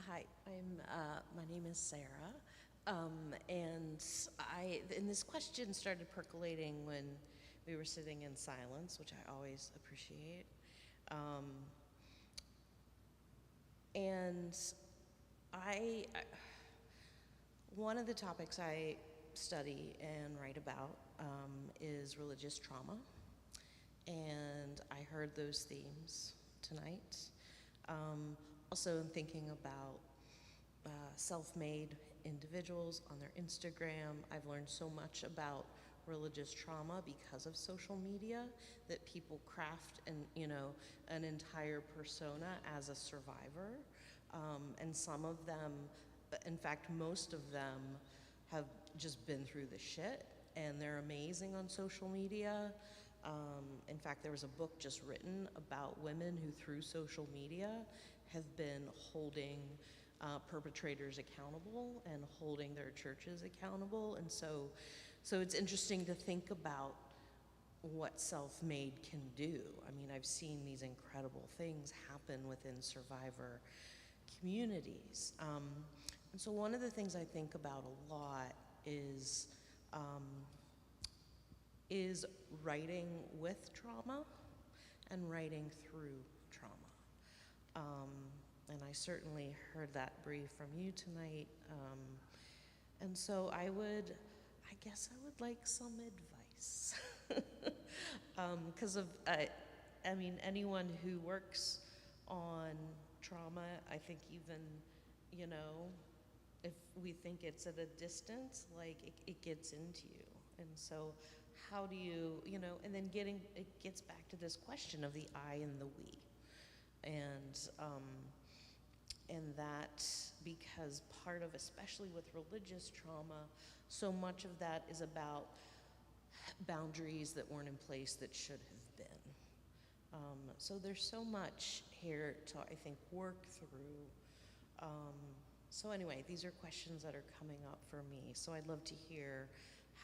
Hi, my name is Sarah, and this question started percolating when we were sitting in silence, which I always appreciate. And one of the topics I study and write about is religious trauma, and I heard those themes tonight. Also, in thinking about self-made individuals on their Instagram, I've learned so much about religious trauma because of social media, that people craft an entire persona as a survivor, and some of them, in fact most of them, have just been through the shit, and they're amazing on social media. In fact, there was a book just written about women who, through social media, have been holding perpetrators accountable and holding their churches accountable. And so it's interesting to think about what self-made can do. I mean, I've seen these incredible things happen within survivor communities. And so one of the things I think about a lot is writing with trauma and writing through trauma. And I certainly heard that brief from you tonight. And so I guess I would like some advice. Because anyone who works on trauma, I think even, if we think it's at a distance, like it gets into you. And so how do you, and then it gets back to this question of the I and the we. And that, because part of, especially with religious trauma, so much of that is about boundaries that weren't in place that should have been. So there's so much here to, I think, work through. So anyway, these are questions that are coming up for me. So I'd love to hear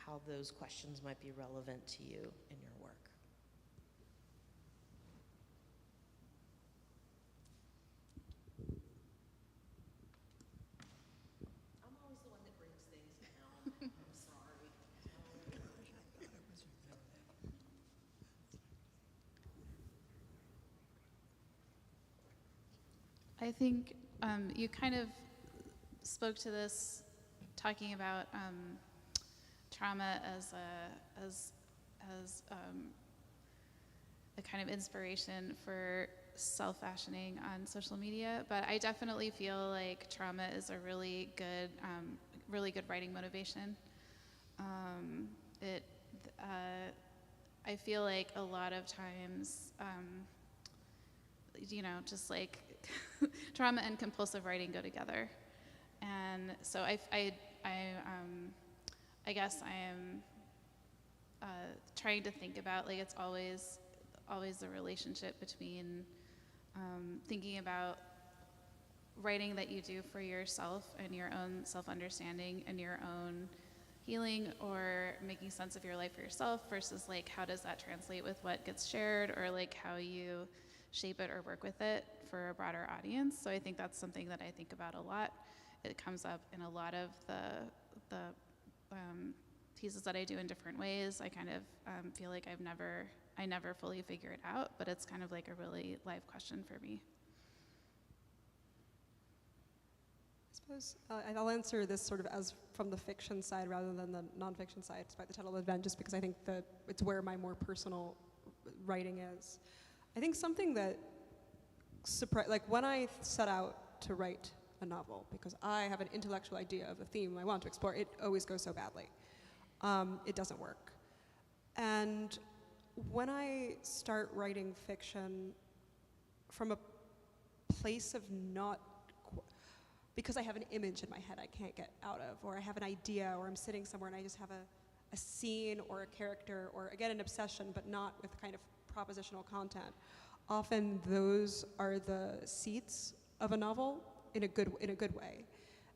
how those questions might be relevant to you in your work. I'm always the one that brings things down. I'm sorry. I think you kind of spoke to this, talking about trauma as a kind of inspiration for self-fashioning on social media, but I definitely feel like trauma is a really good writing motivation. I feel like a lot of times, just like trauma and compulsive writing go together, and so I guess I am trying to think about, like, it's always the relationship between thinking about writing that you do for yourself and your own self-understanding and your own healing, or making sense of your life for yourself, versus like how does that translate with what gets shared, or like how you shape it or work with it for a broader audience. So I think that's something that I think about a lot it comes up in a lot of the pieces that I do in different ways. I kind of feel like I never fully figure it out, but it's kind of like a really live question for me. I suppose I'll answer this sort of as from the fiction side rather than the nonfiction side, despite the title of the event, just because I think that it's where my more personal writing is. I think something that like when I set out to write a novel, because I have an intellectual idea of a theme I want to explore, it always goes so badly. It doesn't work. And when I start writing fiction from a place of not, because I have an image in my head I can't get out of, or I have an idea, or I'm sitting somewhere and I just have a scene or a character, or again an obsession, but not with kind of propositional content. Often those are the seeds of a novel in a good way.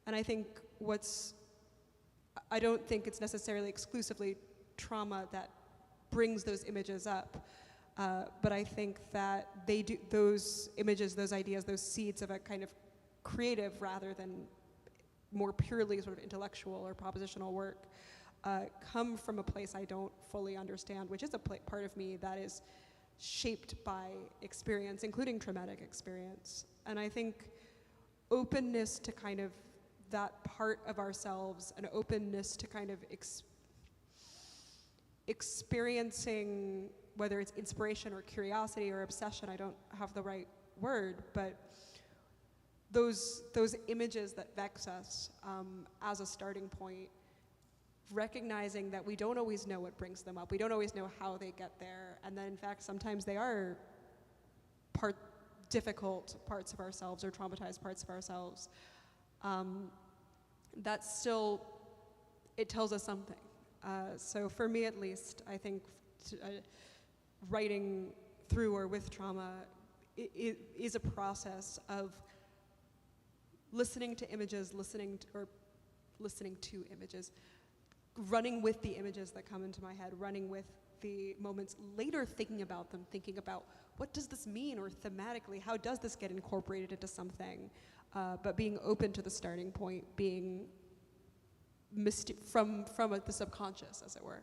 And I think I don't think it's necessarily exclusively trauma that brings those images up, but I think that they do, those images, those ideas, those seeds of a kind of creative rather than more purely sort of intellectual or propositional work, come from a place I don't fully understand, which is a part of me that is shaped by experience, including traumatic experience. And I think openness to kind of that part of ourselves, an openness to kind of experiencing, whether it's inspiration or curiosity or obsession, I don't have the right word, but those images that vex us as a starting point, recognizing that we don't always know what brings them up, we don't always know how they get there, and that in fact sometimes they are difficult parts of ourselves or traumatized parts of ourselves, that still, it tells us something. So for me at least, I think writing through or with trauma is a process of listening to images, listening to images, running with the images that come into my head, running with the moments, later thinking about them, thinking about what does this mean, or thematically, how does this get incorporated into something, but being open to the starting point, being from the subconscious, as it were.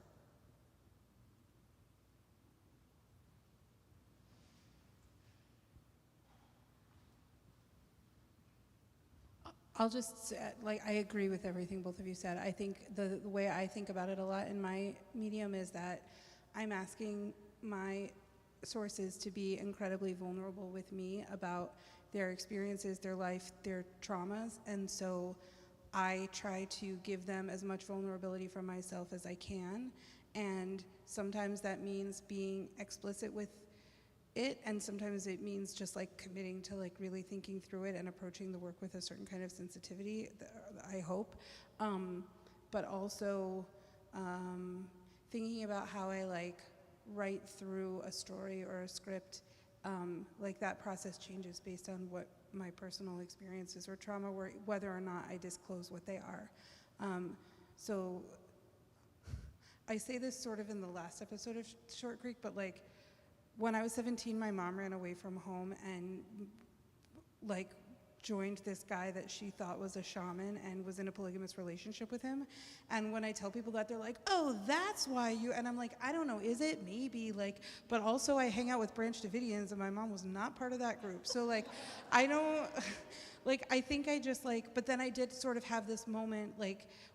I'll just say, I agree with everything both of you said. I think the way I think about it a lot in my medium is that I'm asking my sources to be incredibly vulnerable with me about their experiences, their life, their traumas, and so I try to give them as much vulnerability from myself as I can, and sometimes that means being explicit with it, and sometimes it means just committing to really thinking through it and approaching the work with a certain kind of sensitivity, I hope, but also thinking about how I write through a story or a script, that process changes based on what my personal experiences or trauma were, whether or not I disclose what they are. So I say this sort of in the last episode of Short Creek, but when I was 17, my mom ran away from home and joined this guy that she thought was a shaman and was in a polygamous relationship with him. And when I tell people that, they're like, oh, that's why you, and I'm like, I don't know, is it? Maybe, but also I hang out with Branch Davidians and my mom was not part of that group. So I don't, I think I just but then I did sort of have this moment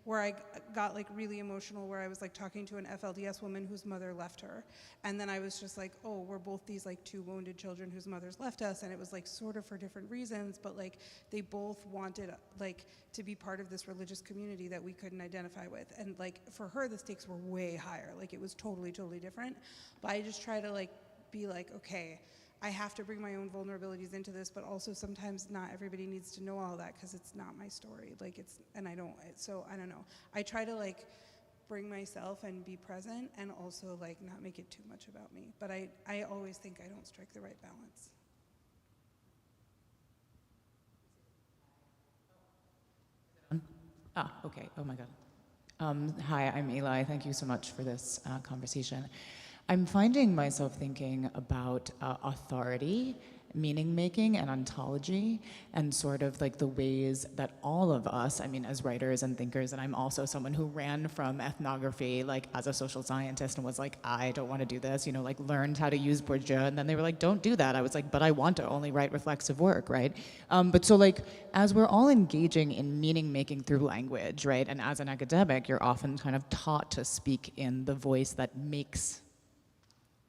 where I got really emotional, where I was talking to an FLDS woman whose mother left her. And then I was just oh, we're both these two wounded children whose mothers left us. And it was sort of for different reasons, but they both wanted to be part of this religious community that we couldn't identify with. And for her, the stakes were way higher. It was totally, totally different. But I just try to be okay, I have to bring my own vulnerabilities into this, but also sometimes not everybody needs to know all that because it's not my story. So I don't know. I try to bring myself and be present and also not make it too much about me. But I always think I don't strike the right balance. Okay. Oh my God. Hi, I'm Eli. Thank you so much for this conversation. I'm finding myself thinking about authority meaning making and ontology, and sort of like the ways that all of us, I mean, as writers and thinkers, and I'm also someone who ran from ethnography like as a social scientist and was like, I don't want to do this, like learned how to use Bourdieu, and then they were like, don't do that. I was like, but I want to only write reflexive work, right? But so like, as we're all engaging in meaning making through language, right? And as an academic, you're often kind of taught to speak in the voice that makes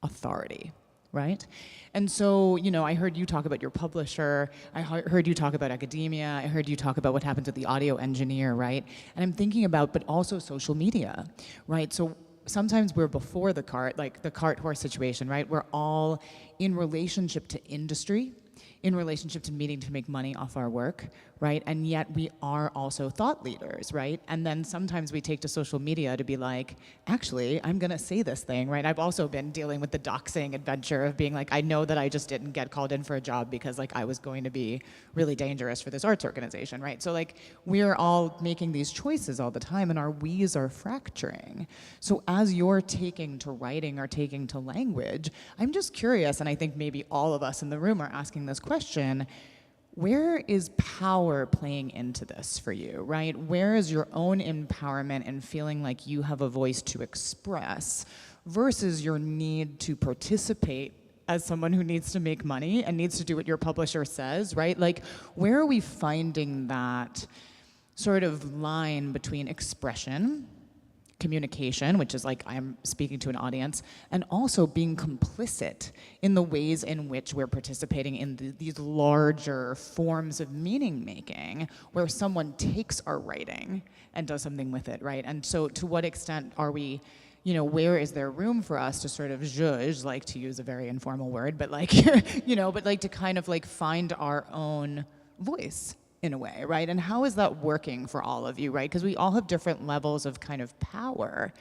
authority, right? And so, I heard you talk about your publisher, I heard you talk about academia, I heard you talk about what happens with the audio engineer, right? And I'm thinking about, but also social media, right? So sometimes we're before the cart, like the cart horse situation, right? We're all in relationship to industry, in relationship to needing to make money off our work, right? And yet we are also thought leaders, right? And then sometimes we take to social media to be like, actually, I'm gonna say this thing, right? I've also been dealing with the doxing adventure of being like, I know that I just didn't get called in for a job because like I was going to be really dangerous for this arts organization, right? So like, we're all making these choices all the time and our we's are fracturing. So as you're taking to writing or taking to language, I'm just curious, and I think maybe all of us in the room are asking this question, where is power playing into this for you, right? Where is your own empowerment and feeling like you have a voice to express versus your need to participate as someone who needs to make money and needs to do what your publisher says, right? Like, where are we finding that sort of line between expression, communication, which is like I'm speaking to an audience, and also being complicit in the ways in which we're participating in these larger forms of meaning making, where someone takes our writing and does something with it, right? And so to what extent are we, where is there room for us to sort of zhuzh, like to use a very informal word, but like, but like to kind of like find our own voice in a way, right? And how is that working for all of you, right? Because we all have different levels of kind of power.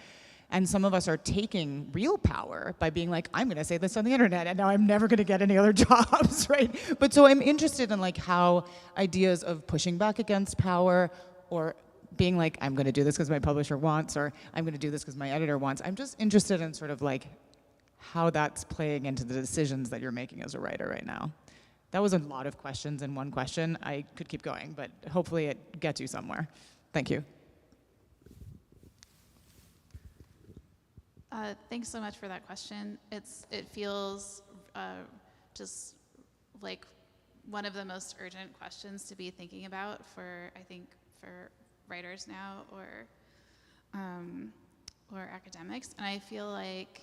And some of us are taking real power by being like, I'm gonna say this on the internet and now I'm never gonna get any other jobs, right? But so I'm interested in like how ideas of pushing back against power or being like, I'm gonna do this because my publisher wants, or I'm gonna do this because my editor wants. I'm just interested in sort of like how that's playing into the decisions that you're making as a writer right now. That was a lot of questions in one question. I could keep going, but hopefully it gets you somewhere. Thank you. Thanks so much for that question. It feels just like one of the most urgent questions to be thinking about for, I think, for writers now or academics. And I feel like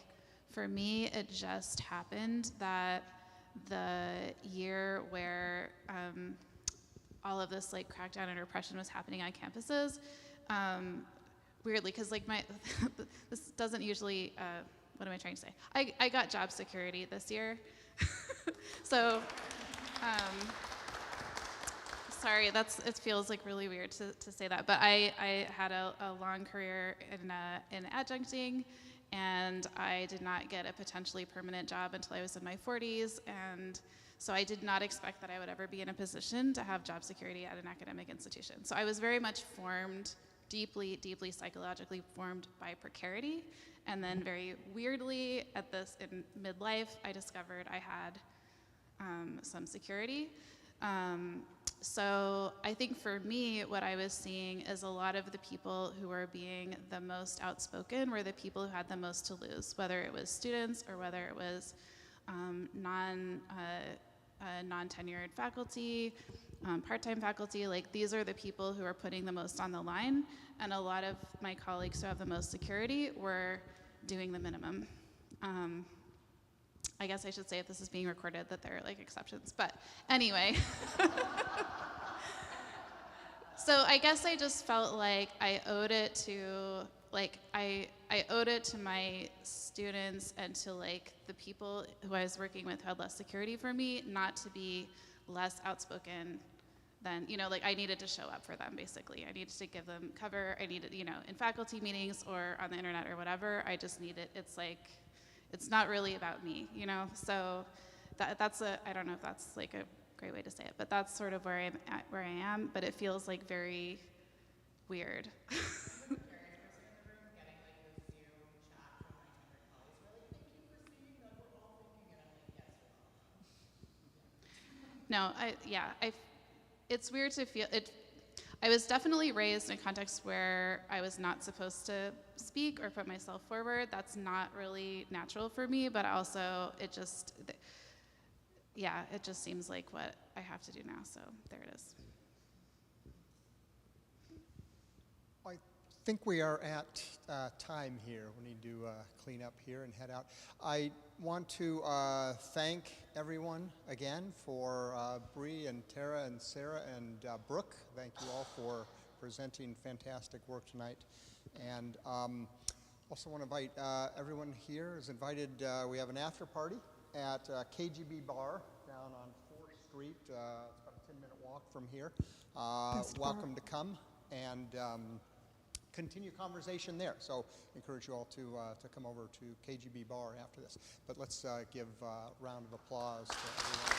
for me, it just happened that the year where all of this like crackdown and repression was happening on campuses, weirdly, because like this doesn't usually, what am I trying to say? I got job security this year. So, sorry, it feels like really weird to say that, but I had a long career in adjuncting, and I did not get a potentially permanent job until I was in my 40s, and so I did not expect that I would ever be in a position to have job security at an academic institution. So I was very much formed, deeply, deeply psychologically formed by precarity, and then very weirdly in midlife, I discovered I had some security. So I think for me, what I was seeing is a lot of the people who were being the most outspoken were the people who had the most to lose, whether it was students or whether it was non-tenured faculty, part-time faculty. Like, these are the people who are putting the most on the line, and a lot of my colleagues who have the most security were doing the minimum. I guess I should say, if this is being recorded, that there are like exceptions, but anyway. So I guess I just felt like I owed it to, like, I owed it to my students and to like the people who I was working with who had less security for me, not to be less outspoken than, like I needed to show up for them, basically. I needed to give them cover. I needed, in faculty meetings or on the internet or whatever, I just needed, it's like, it's not really about me, So that's I don't know if that's like a great way to say it, but that's sort of where I am, but it feels like very weird. No, it's weird to feel it. I was definitely raised in a context where I was not supposed to speak or put myself forward. That's not really natural for me, but also it just seems like what I have to do now, so there it is. I think we are at time here. We need to clean up here and head out. I want to thank everyone again for Bree and Tara and Sarah and Brooke. Thank you all for presenting fantastic work tonight. And also want to invite everyone here is invited. We have an after party at KGB Bar down on 4th Street. It's about a 10-minute walk from here. Welcome to come and continue conversation there. So encourage you all to come over to KGB Bar after this. But let's give a round of applause to everyone.